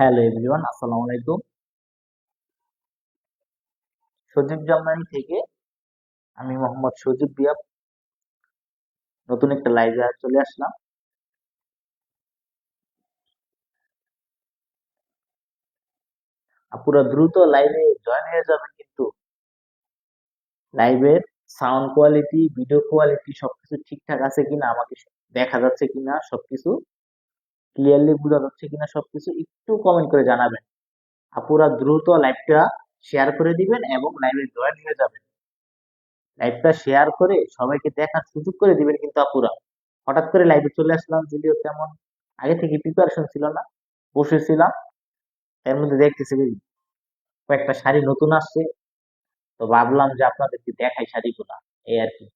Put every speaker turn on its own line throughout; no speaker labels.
Hello everyone, আসসালামু আলাইকুম। সজীব Germany থেকে আমি মোহাম্মদ সজীব বিয়াব নতুন একটা লাইভে চলে আসলাম। পুরো দ্রুত লাইভে জয়েন হয়ে যাবেন, কিন্তু লাইভের সাউন্ড কোয়ালিটি, ভিডিও কোয়ালিটি সবকিছু ঠিকঠাক আছে কিনা, আমাকে দেখা যাচ্ছে কিনা, সবকিছু ক্লিয়ারলি বোঝা যাচ্ছে কিনা, সবকিছু একটু কমেন্ট করে জানাবেন। পুরা দ্রুত লাইভটা শেয়ার করে দিবেন এবং লাইভে জয়েন হয়ে যাবেন। লাইভটা শেয়ার করে সবাইকে দেখার সুযোগ করে দিবেন। কিন্তু আপুরা, হঠাৎ করে লাইভে চলে আসলাম, যদিও তেমন আগে থেকে প্রিপারেশন ছিল না, বসেছিলাম। এর মধ্যে দেখতেছি কয়েকটা শাড়ি নতুন আসছে, তো ভাবলাম যে আপনাদেরকে দেখাই শাড়িগুলা, এই আর কি।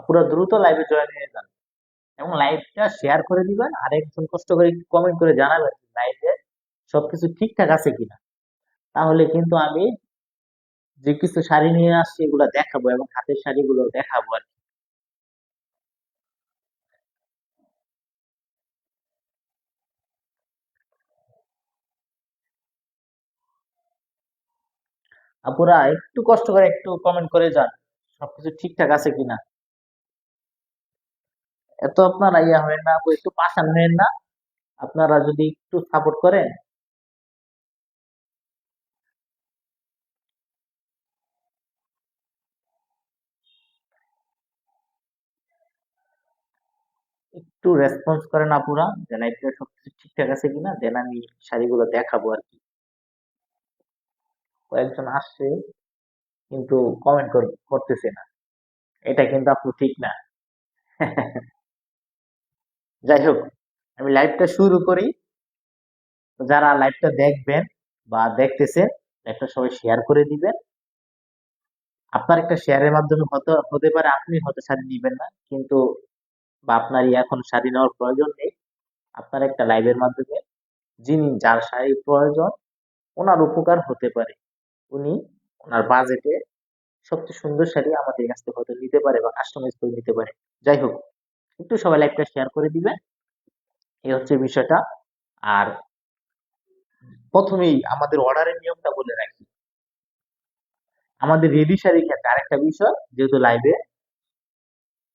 পুরো দ্রুত লাইভে জয়েন হয়ে যান এবং লাইভটা শেয়ার করে দিবেন, আর একজন কষ্ট করে কমেন্ট করে জানাবেন লাইভে সবকিছু ঠিকঠাক আছে কিনা। তাহলে কিন্তু আমি যে কিছু শাড়ি নিয়ে আসছি এগুলা দেখাবো এবং হাতের শাড়িগুলো দেখাবো আর কি। আপুরা একটু কষ্ট করে একটু কমেন্ট করে যান সবকিছু ঠিকঠাক আছে কিনা। এত আপনারা ইয়া হবেন না আপু, একটু পাশান হবেন না। আপনারা যদি একটু সাপোর্ট করেন। একটু রেসপন্স করেন আপুরা, যে লাইফটা সবকিছু ঠিকঠাক আছে কিনা, দেন আমি শাড়িগুলো দেখাবো আর কি। কয়েকজন আসছে কিন্তু কমেন্ট করতেছে না, এটা কিন্তু আপু ঠিক না। যাই হোক, আমি লাইভটা শুরু করি। যারা লাইভটা দেখবেন বা দেখতেছেন, লাইভটা সবাই শেয়ার করে দিবেন। আপনার একটা শেয়ারের মাধ্যমে হতে হতে পারে আপনি হয়তো শাড়ি নিবেন না, কিন্তু বা আপনার এখন শাড়ি নেওয়ার প্রয়োজন নেই। আপনার একটা লাইভের মাধ্যমে যিনি যার শাড়ি প্রয়োজন, ওনার উপকার হতে পারে। উনি ওনার বাজেটে সবচেয়ে সুন্দর শাড়ি আমাদের কাছ থেকে হয়তো নিতে পারে বা কাস্টমাইজ করে নিতে পারে। যাই হোক, একটু সবাই লাইভটা শেয়ার করে দিবেন, এই হচ্ছে বিষয়টা। আর প্রথমেই আমাদের অর্ডারের নিয়মটা বলে রাখি। আমাদের রেডি শাড়ির ক্ষেত্রে আরেকটা বিষয়, যেহেতু লাইভে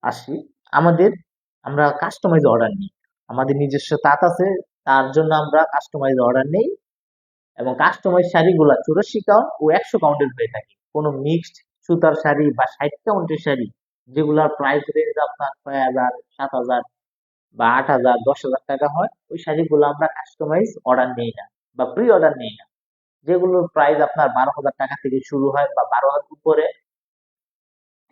আসি, আমাদের আমরা কাস্টমাইজ অর্ডার নিই। আমাদের নিজস্ব তাঁত আছে, তার জন্য আমরা কাস্টমাইজ অর্ডার নেই। এবং কাস্টমাইজ শাড়িগুলা 84 কাউন্ট ও 100 কাউন্টের হয়ে থাকে। কোনো মিক্সড সুতার শাড়ি বা 60 কাউন্টের শাড়ি, যেগুলার প্রাইস রেঞ্জ আপনার 6,000, 7,000 বা 8,000, 10,000 টাকা হয়, ওই শাড়িগুলো আমরা কাস্টমাইজ অর্ডার নেই না বা প্রি অর্ডার নেই না। যেগুলোর প্রাইস আপনার 12,000 টাকা থেকে শুরু হয় বা 12,000 উপরে,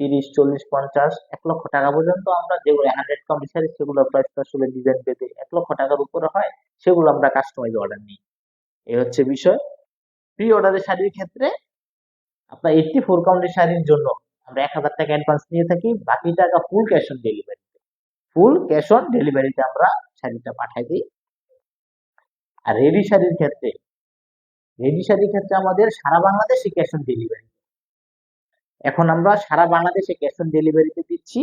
30, 40, 50, 1 লক্ষ টাকা পর্যন্ত আমরা যেগুলো 100 কাউন্টের শাড়ি, সেগুলোর প্রাইস আসলে ডিজাইন পেতে 1 লক্ষ টাকার উপরে হয়, সেগুলো আমরা কাস্টমাইজ অর্ডার নিই। এই হচ্ছে বিষয়। প্রি অর্ডারের শাড়ির ক্ষেত্রে আপনার 84 কাউন্টের শাড়ির জন্য আমরা 1,000 টাকা অ্যাডভান্স নিয়ে থাকি, বাকি টাকা full cash on delivery. Full cash on ডেলিভারিতে আমরা শাড়িটা পাঠাই দিই। আর রেডি শাড়ির ক্ষেত্রে আমাদের সারা বাংলাদেশে ক্যাশ অন ডেলিভারি। এখন আমরা সারা বাংলাদেশে ক্যাশ অন ডেলিভারিতে দিচ্ছি।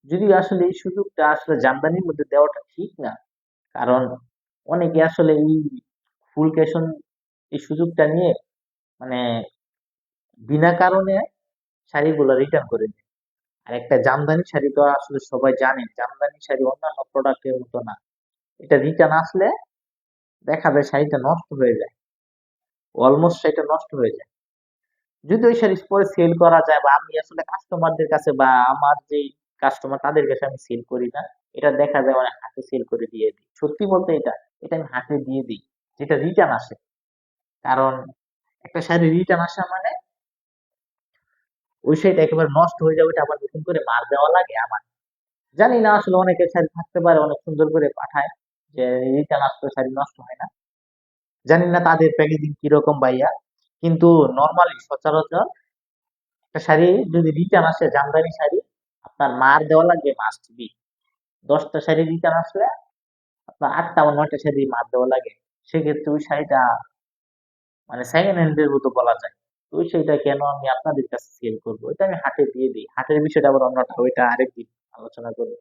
যদি আসলে এই সুযোগটা আসলে জামদানির মধ্যে দেওয়াটা ঠিক না, কারণ অনেকে আসলে এই ফুল ক্যাশ অন এই সুযোগটা নিয়ে মানে বিনা কারণে শাড়িগুলো রিটার্ন করে দেয়। আর একটা জামদানি শাড়ি তো আসলে সবাই জানেন, জামদানি শাড়ি অন্যান্য প্রোডাক্টের মতো না। এটা রিটার্ন আসলে দেখা যায় শাড়িটা নষ্ট হয়ে যায়, অলমোস্ট শাড়িটা নষ্ট হয়ে যায়। যদি ওই শাড়ি পরে সেল করা যায়, বা আমি আসলে কাস্টমারদের কাছে বা আমার যে কাস্টমার তাদের কাছে আমি সেল করি না, এটা দেখা যায় মানে হাতে সেল করে দিয়ে দিই। সত্যি বলতে এটা এটা আমি হাতে দিয়ে দিই, যেটা রিটার্ন আসে। কারণ একটা শাড়ি রিটার্ন আসা মানে ওই শাড়িটা একেবারে নষ্ট হয়ে যাবে, ওটা আবার নতুন করে মার দেওয়া লাগে আমার। জানি না আসলে অনেকের শাড়ি থাকতে পারে অনেক সুন্দর করে পাঠায়, যে রিটার্ন আসলে শাড়ি নষ্ট হয় না। জানি না তাদের প্যাকেজিং কিরকম ভাইয়া, কিন্তু নর্মালি সচরাচর একটা শাড়ি যদি রিটার্ন আসে, জামদানি শাড়ি, আপনার মার দেওয়া লাগবে মাস্ট বি। 10টা শাড়ি রিটার্ন আসলে আপনার 8টা বা 9টা শাড়ি মার দেওয়া লাগে। সেক্ষেত্রে ওই শাড়িটা মানে সেকেন্ড হ্যান্ডের মতো বলা যায়। তো ওই শাড়িটা কেন আমি আপনাদের কাছে সেল করবো, এটা আমি হাটে দিয়ে দিই। হাটের বিষয়টা আবার অন্যটা, ওইটা আরেকদিন আলোচনা করবো।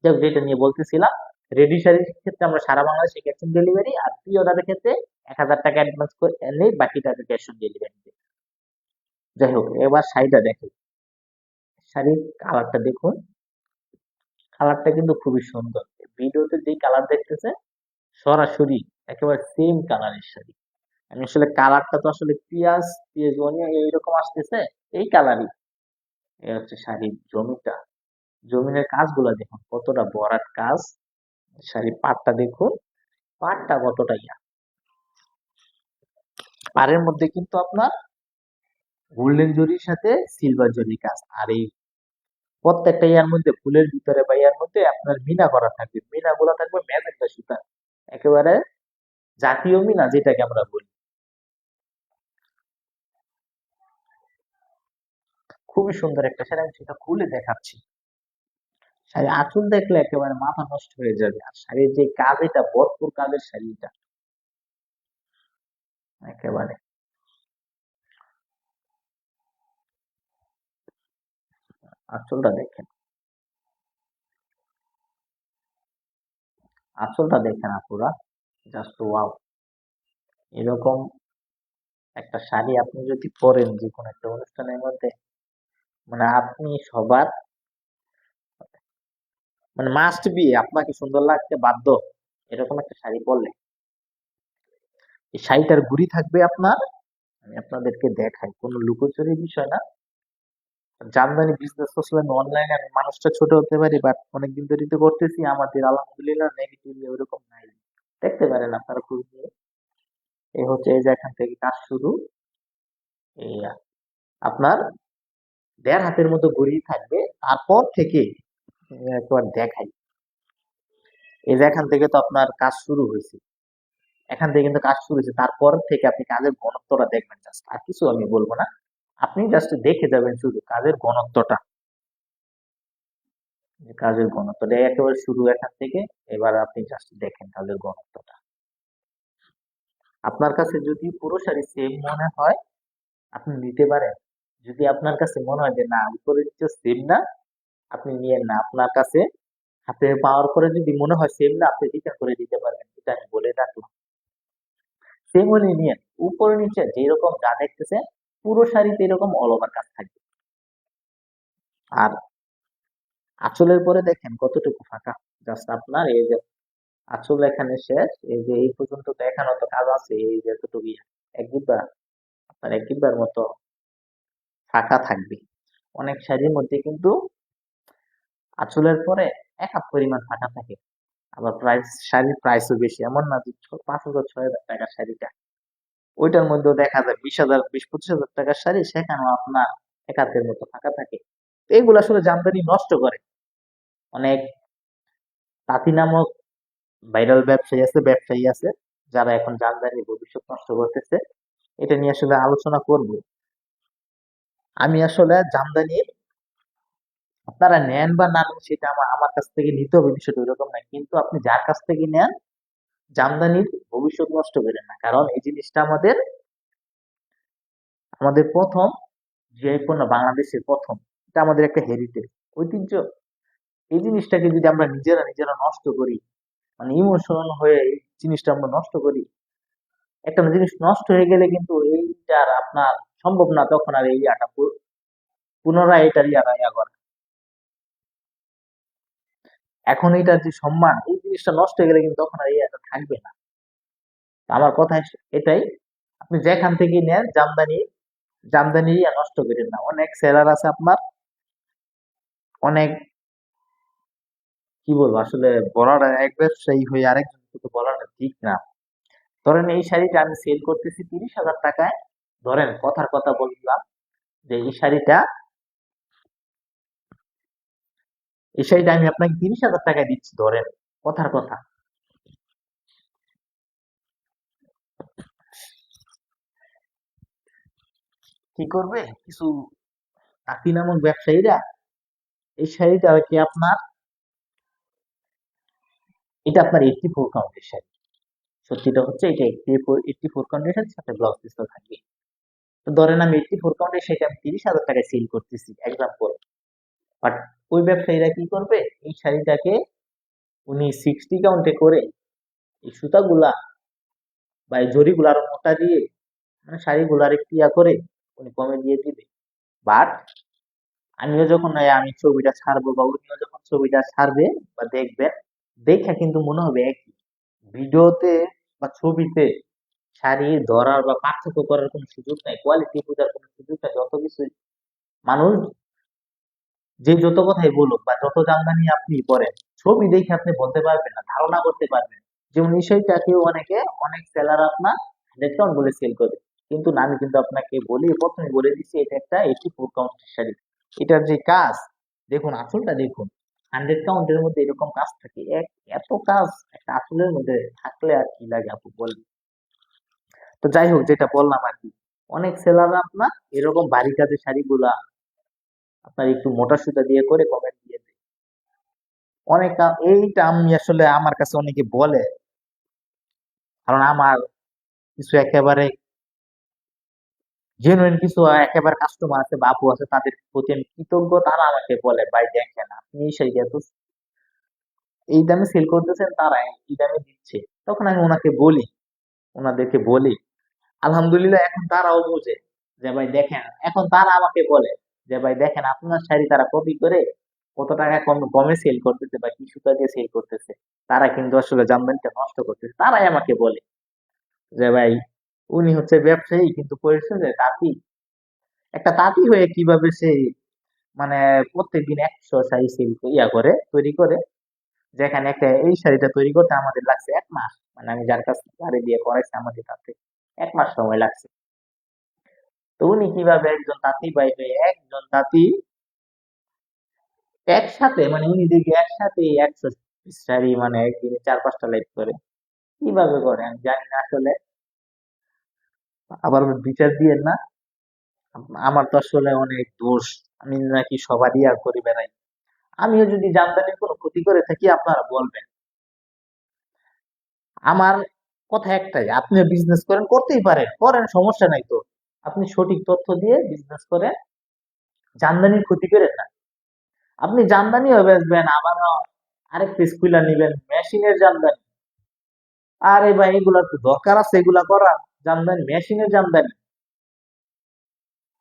যাক, যেটা নিয়ে বলতেছিলাম, রেডি শাড়ির ক্ষেত্রে আমরা সারা বাংলাদেশে ক্যাশ অন ডেলিভারি, আর প্রি অর্ডারের ক্ষেত্রে 1,000 টাকা অ্যাডভান্স করে নেই, বাকি টাকা ক্যাশ অন ডেলিভারি। যাই হোক, এবার শাড়িটা দেখেন, শাড়ির কালারটা দেখুন, কালারটা কিন্তু খুবই সুন্দর। ভিডিওতে যেই কালার দেখতেছে সরাসরি একেবারে সেম কালারের শাড়ি। আমি আসলে কালারটা তো আসলে পিঁয়াজ পেঁয়াজ অনিয়ন এইরকম আসতেছে, এই কালারই। এই হচ্ছে শাড়ির জমিটা, জমিনের কাজগুলো দেখুন কতটা বড়ার কাজ। শাড়ির পাড়টা দেখুন, পাড়টা কতটা ইয়া, পাড়ের মধ্যে কিন্তু আপনার গোল্ডেন জরির সাথে সিলভার জরির কাজ। আর এই প্রত্যেকটা ইয়ার মধ্যে ফুলের ভিতরে বা ইয়ার মধ্যে আপনার মিনা করা থাকবে, মিনা গুলা থাকবে ম্যাজেন্টা সুতা, একেবারে জাতীয় মিনা যেটাকে আমরা বলি। খুবই সুন্দর একটা শাড়ি, আমি সেটা খুলে দেখাচ্ছি। শাড়ির আঁচল দেখলে একেবারে মাথা নষ্ট হয়ে যাবে। আর শাড়ির যে কাজ, এটা ভরপুর কাজের শাড়ি, এটা একেবারে। আঁচলটা দেখেন, আঁচলটা দেখেন আপুরা, জাস্ট ওয়াও। এরকম একটা শাড়ি আপনি যদি পরেন যে কোনো একটা অনুষ্ঠানের মধ্যে, মানে আপনি সবার, মানে মাস্ট বি, আপনাকে সুন্দর লাগতে বাধ্য এরকম একটা শাড়ি পরলে। এই শাড়িটার গুড়ি থাকবে আপনার, আমি আপনাদেরকে দেখাই, কোনো লুকোচুরির বিষয় না। জামদানি বিজনেস আসলে অনলাইনে আমি মানুষটা ছোট হতে পারি, বাট অনেকদিন ধরে তো করতেছি, আমাদের আলহামদুলিল্লাহ নেগেটিভ ওইরকম নাই। দেখতে পারেন আপনারা খুব নিয়ে। এই হচ্ছে, এই যে এখান থেকে কাজ শুরু, এই আপনার 1.5 হাতের মতো ঘড়ি থাকবে। তারপর থেকে একবার দেখাই, এই যে এখান থেকে তো আপনার কাজ শুরু হয়েছে, এখান থেকে কিন্তু কাজ শুরু হয়েছে, তারপর থেকে আপনি কাজের ঘনত্বটা দেখবেন, জাস্ট আর কিছু আমি বলবো না, আপনি জাস্ট দেখে যাবেন শুধু কাজের ঘনত্বটা। যে কাজের ঘনত্বটা একেবারে শুরু এখান থেকে, এবার আপনি জাস্ট দেখেন কাজের ঘনত্বটা। আপনার কাছে যদি পুরো শাড়ি সেম মনে হয় আপনি নিতে পারেন, যদি আপনার কাছে মনে হয় যে না উপরে নিচে সেম না, আপনি নিয়েন না। আপনার কাছে হাতে পাওয়ার পরে যদি মনে হয় সেম না, আপনি রিটার্ন করে দিতে পারবেন, এটা আমি বলে রাখলাম। সেম হলে নিয়েন, উপরে নিচে যেরকম যা দেখতেছেন পুরো শাড়িতে এরকম অল ওভার কাজ থাকবে। আর আঁচলের পরে দেখেন কতটুকু ফাঁকা, জাস্ট আপনার এই যে আঁচল এখানে শেষ, এই যে এই পর্যন্ত তো এখানে তো কাজ আছে, এই যে এতটুকু একবার, আপনার একবার মতো ফাঁকা থাকবে। অনেক শাড়ির মধ্যে কিন্তু আঁচলের পরে এক হাত পরিমাণ ফাঁকা থাকে। আবার প্রাইস, শাড়ির প্রাইসও বেশি, এমন না যে 5,000 6,000 টাকার শাড়িটা ওইটার মধ্যেও দেখা যায় 20,000 20-25 হাজার টাকার শাড়ি, সেখানেও আপনার এক হাতের মতো ফাঁকা থাকে। তো এগুলো আসলে জামদানি নষ্ট করে। অনেক তাঁতি নামক ভাইরাল ব্যবসায়ী আছে যারা এখন জামদানির ভবিষ্যৎ নষ্ট করতেছে। এটা নিয়ে আসলে আলোচনা করব। আমি আসলে জামদানির, আপনারা নেন বা না নেন সেটা আমার আমার কাছ থেকে নিতে হবে বিষয়টা ওইরকম না, কিন্তু আপনি যার কাছ থেকে নেন জামদানির ভবিষ্যৎ নষ্ট করেন না, কারণ এই জিনিসটা আমাদের আমাদের প্রথম যে পণ্য, বাংলাদেশের প্রথম, এটা আমাদের একটা হেরিটেজ, ঐতিহ্য। এই জিনিসটাকে যদি আমরা নিজেরা নিজেরা নষ্ট করি, মানে ইমোশন হয়ে এই জিনিসটা আমরা নষ্ট করি, একটা জিনিস নষ্ট হয়ে গেলে কিন্তু এইটার আপনার সম্ভব না তখন আর এই ইয়াটা পুনরায় এটার ইয়া করা। এখন এটার যে সম্মান, এই জিনিসটা নষ্ট হয়ে গেলে কিন্তু তখন আর এই ইয়াটা থাকবে না। আমার কথা এটাই, আপনি যেখান থেকে নেন জামদানি, জামদানি ইয়া নষ্ট করেন না। অনেক সেলার আছে আপনার, অনেক, কি বলবো আসলে, বলাটা, এক ব্যবসায়ী হয়ে আরেকজনকে তো বলাটা ঠিক না। ধরেন এই শাড়িটা আমি সেল করতেছি 30,000 টাকায়, ধরেন কথার কথা বললাম যে এই শাড়িটা আমি আপনাকে 30,000 টাকায় দিচ্ছি, ধরেন কথার কথা। কি করবে কিছু তাঁতি নামক ব্যবসায়ীরা, এই শাড়িটা আর কি আপনার, এটা আপনার 84 কাউন্টের শাড়ি, সত্যিটা হচ্ছে এটা 84 কাউন্টের শাড়ি, সাথে ব্লাউজ পিসও থাকবে। তো ধরেন আমি 84 কাউন্টের শাড়িটা আমি 30,000 টাকায় সেল করতেছি এক্সাম্পল, বাট ওই ব্যবসায়ীরা কি করবে, এই শাড়িটাকে উনি 60 কাউন্টে করে এই সুতাগুলা বা এই জরিগুলা আরো মোটা দিয়ে মানে শাড়িগুলা আরেকটু ইয়া করে উনি কমে দিয়ে দিবে। বাট আমিও যখন আমি ছবিটা ছাড়বো বা উনিও যখন ছবিটা ছাড়বে বা দেখবেন, দেখে কিন্তু মনে হবে একই। ভিডিওতে বা ছবিতে শাড়ি ধরার বা পার্থক্য করার কোনো সুযোগ নাই, কোয়ালিটি বোঝার কোনো সুযোগ নাই। যত কিছু মানুষ যে যত কথাই বলুক বা যত জামদানি আপনি পরেন, ছবি দেখে আপনি বলতে পারবেন না, ধারণা করতে পারবেন। যেমন এই শাড়িটাকেও অনেক সেলার আপনার ডিসকাউন্ট বলে সেল করে, কিন্তু না, আমি কিন্তু আপনাকে বলি, প্রথমে বলে দিচ্ছি এটা একটা 84 কাউন্টের শাড়ি। এটার যে কাজ দেখুন, আঁচলটা দেখুন, 100 কাউন্টের মধ্যে এরকম কাজ থাকে, এত কাজ একটা আঁচলের মধ্যে থাকলে আর কি লাগে আপু বলেন। তো যাই হোক, যেটা বললাম আর কি, অনেক সেলাররা আপনার এরকম ভারী কাজের শাড়িগুলা আপনার একটু মোটা সুতা দিয়ে করে কমেন্ট দিয়ে দেয়। এইটা আমি আসলে আমার কাছে অনেকে বলে, কারণ আমার কিছু একেবারে জেনুইন কিছু একেবারে কাস্টমার আছে, বাবু আছে, তাদের প্রতি আমি কৃতজ্ঞ। তারা আমাকে বলে, ভাই দেখেন আপনি এই শাড়িটা তো এই দামে সেল করতেছেন, তারা এই দামে দিচ্ছে। তখন আমি ওনাদেরকে বলি, আলহামদুলিল্লাহ এখন তারাও বোঝে যে ভাই দেখেন, এখন তারা আমাকে বলে যে ভাই দেখেন আপনার শাড়ি তারা কপি করে কত টাকা কমে সেল করতেছে বা কি সুতা দিয়ে সেল করতেছে, তারা কিন্তু আসলে জামদানিটা নষ্ট করতেছে। তারাই আমাকে বলে যে ভাই উনি হচ্ছে ব্যবসায়ী, কিন্তু পরিচয় যে তাঁতি, একটা তাঁতি হয়ে কিভাবে সে মানে প্রত্যেকদিন 100 শাড়ি সেল করে তৈরি করে, যেখানে একটা এই শাড়িটা তৈরি করতে আমাদের লাগছে 1 মাস, মানে আমি যার কাছ থেকে শাড়ি দিয়ে করাইছি আমাদের তাতে 1 মাস সময় লাগছে। তো উনি কিভাবে একজন তাঁতি ভাই হয়ে একজন তাঁতি একসাথে, মানে উনি দেখি একসাথে 100 শাড়ি মানে একদিনে 4-5টা লাইভ করে, কিভাবে করে আমি জানি না আসলে। আবার বিচার দিয়ে না, আমার তো আসলে অনেক দোষ, আমি নাকি সবারই আর করে বেড়াই। আমিও যদি জামদানির কোনো ক্ষতি করে থাকি আপনারা বলবেন। আমার কথা একটাই, আপনি বিজনেস করেন, করতেই পারেন, করেন, সমস্যা নাই তো। আপনি সঠিক তথ্য দিয়ে বিজনেস করেন, জামদানির ক্ষতি করেন না। আপনি জামদানিও বেচবেন, আবার আরেক পিস খুলে নিবেন মেশিনের জামদানি। আরে ভাই এগুলার তো দরকার আছে এগুলা করা, জামদানি মেশিনের জামদানি।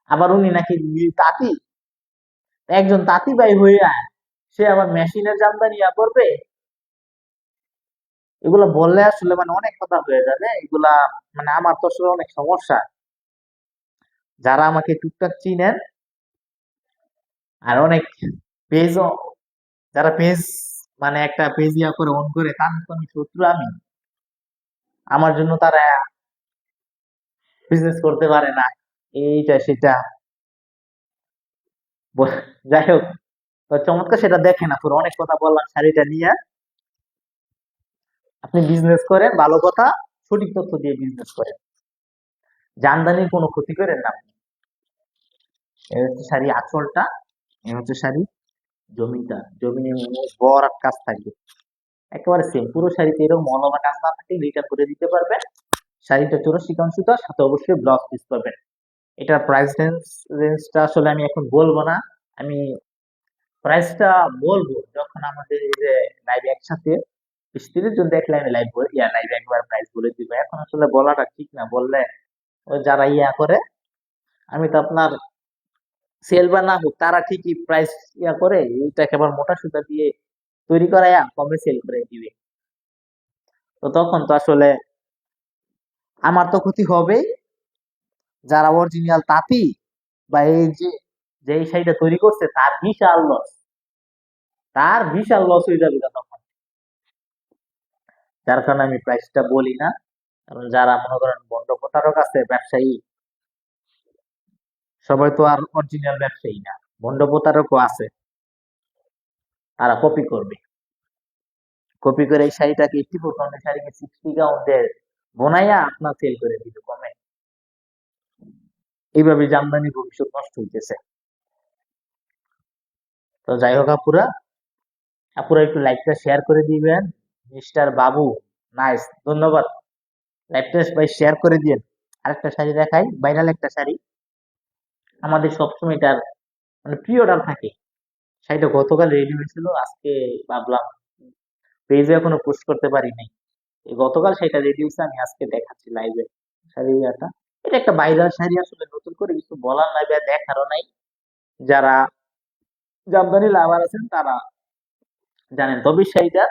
আবার উনি নাকি তাঁতি, একজন তাঁতি ভাই হইয়া সে আবার মেশিনের জামদানি করবে, এগুলা বললে আসলে মানে অনেক কথা হয়ে যাবে এগুলা। মানে আমার তো আসলে অনেক সমস্যা। যারা আমাকে টুকটাক চিনেন আর অনেক পেজও, যারা পেজ মানে একটা পেজ করে অন করে, তাদের তো আমি শত্রু। আমার জন্য তারা বিজনেস করতে পারে না, এইটা সেটা যাই হোক, তো চমৎকার, সেটা দেখে না, পুরো অনেক কথা বললাম শাড়িটা নিয়ে। আপনি বিজনেস করেন, ভালো কথা, সঠিক তথ্য দিয়ে বিজনেস করেন, জামদানির কোনো ক্ষতি করেন না আপনি। এই হচ্ছে শাড়ি আঁচলটা, এই হচ্ছে শাড়ি জমিনটা, জমিনের বড় কাজ থাকবে একেবারে সেম। পুরো শাড়িতে এরকম মলমা কাজ না থাকে, রিটার্ন করে দিতে পারবেন। শাড়িটা 84 কাউন্ট সুতা, সাথে অবশ্যই ব্লাউজ পিস পাবেন। এটার প্রাইস রেঞ্জটা আসলে আমি এখন বলবো না, আমি প্রাইসটা বলবো যখন আমাদের এই যে লাইভ একসাথে 20-30 জন দেখলে আমি লাইভ একবার প্রাইস বলে দিব। এখন আসলে বলাটা ঠিক না, বললে ওই যারা করে, আমি তো আপনার সেল বা না হোক তারা ঠিকই প্রাইস করে, এইটা একেবারে মোটা সুতা দিয়ে তৈরি করাইয়া কমে সেল করে দিবে। তো তখন তো আসলে আমার তো ক্ষতি হবেই, যারা অরিজিনাল তাঁতি বা এই যে যে এই শাড়িটা তৈরি করছে তার বিশাল লস হয়ে যাবে তখন। যার কারণে আমি প্রাইসটা বলি না, কারণ যারা মনে করেন বন্ড প্রতারক আছে ব্যবসায়ী, সবাই তো আর অরিজিনাল ব্যবসায়ী না, বন্ড প্রতারকও আছে, তারা কপি করবে, কপি করে এই শাড়িটাকে 84 কাউন্টের শাড়িকে 60 কাউন্টের বোনাইয়া আপনার সেল করে দিতে কমে। এইভাবে জামদানি ভবিষ্যৎ নষ্ট হইতেছে। তো যাই হোক আপুরা, আপুরা একটু লাইকটা শেয়ার করে দিবেন। মিস্টার বাবু, নাইস, ধন্যবাদ। লাইকটা ভাই শেয়ার করে দিন। আরেকটা শাড়ি দেখাই, ভাইরাল একটা শাড়ি, আমাদের সবসময় এটার মানে প্রি অর্ডার থাকে। শাড়িটা গতকাল রেডি হয়েছিল, আজকে ভাবলাম পেজে এখনো পোস্ট করতে পারি নাই। এই গতকাল সেটা রেডি হয়েছে, আমি আজকে দেখাচ্ছি লাইভে শাড়ি এটা। এটা একটা ভাইরাল শাড়ি, আসলে নতুন করে কিছু বলার নাই বা দেখারও নাই। যারা জামদানি লাভার আছেন তারা জানেন, তবে শাড়িটা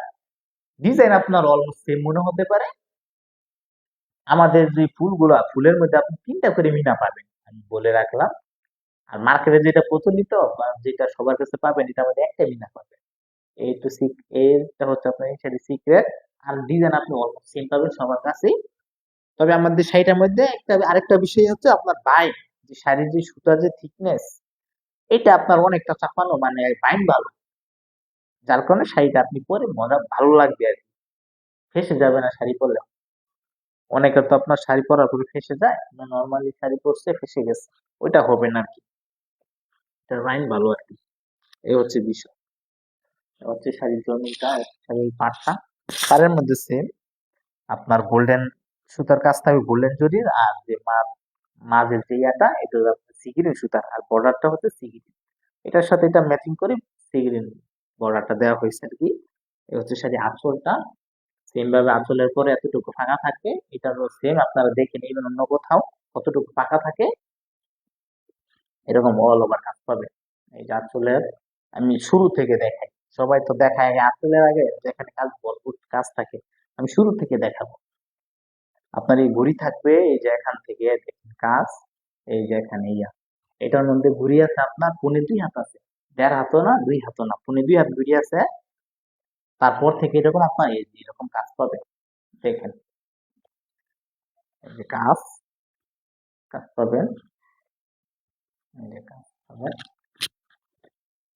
ডিজাইন আপনার অলমোস্ট সেম মনে হতে পারে। আমাদের যে ফুলগুলা, ফুলের মধ্যে আপনি ৩টা করে মিনা পাবেন, আমি বলে রাখলাম। আর মার্কেটে যেটা প্রচলিত বা যেটা সবার কাছে পাবেন, এটার মধ্যে একটা মিনা পাবেন। এই তো এইটা হচ্ছে আপনার এই শাড়ির সিক্রেট। আর ডিজাইন আপনি অলমোস্ট সেম পাবেন সবার কাছেই। তবে আমাদের শাড়িটার মধ্যে আরেকটা বিষয় হচ্ছে আপনার বাইন্ড, যে শাড়ির যে সুতার যে থিকনেস, এটা আপনার অনেকটা চাপানো, মানে বাইন্ড ভালো। যার কারণে শাড়িটা আপনি পরে মজা ভালো লাগবে আর কি, ফেঁসে যাবে না শাড়ি পরলে। অনেকের তো আপনার শাড়ি পরার পরে ফেঁসে যায়, নর্মালি শাড়ি পরছে ফেঁসে গেছে, ওইটা হবে না আর কি। এটার বাইন্ড ভালো আর কি, এই হচ্ছে বিষয়। এটা হচ্ছে শাড়ির জমিটা, শাড়ির পাটটা, তারের মধ্যে সেম আপনার গোল্ডেন সুতার কাজ থাকবে, গোল্ডেন জরির। আর যে মাঝের যে ইয়াটা, এটা হলো আপনার সিগিরিন সুতার, আর বর্ডারটা হচ্ছে সিগিরিন। এটার সাথে এটা ম্যাচিং করে সিগিরিন বর্ডারটা দেওয়া হয়েছে আর কি। এই হচ্ছে শাড়ি আঁচলটা, সেম ভাবে আঁচলের পরে এতটুকু ফাঁকা থাকে, এটারও সেম আপনারা দেখে নেবেন অন্য কোথাও কতটুকু ফাঁকা থাকে, এরকম অল ওভার কাজ পাবে। এই যে আঁচলের, আমি শুরু থেকে দেখাই, সবাই তো দেখায় আগে আঁচলের, আগে যেখানে কাজ ভরপুর কাজ থাকে, আমি শুরু থেকে দেখাবো। আপনার এই ঘুড়ি থাকবে, এই যে এখান থেকে দেখেন কাজ, এই যে এখানে ইয়া, এটার মধ্যে ঘুড়ি আছে আপনার 2.5 হাত আছে, 1.5 হাতও না 2 হাতও না, 2.5 হাত ঘুড়ি আছে। তারপর থেকে এরকম আপনার এই যে এরকম কাজ পাবে, দেখেন এই যে কাজ, কাজ পাবেন, এই যে কাজ পাবেন।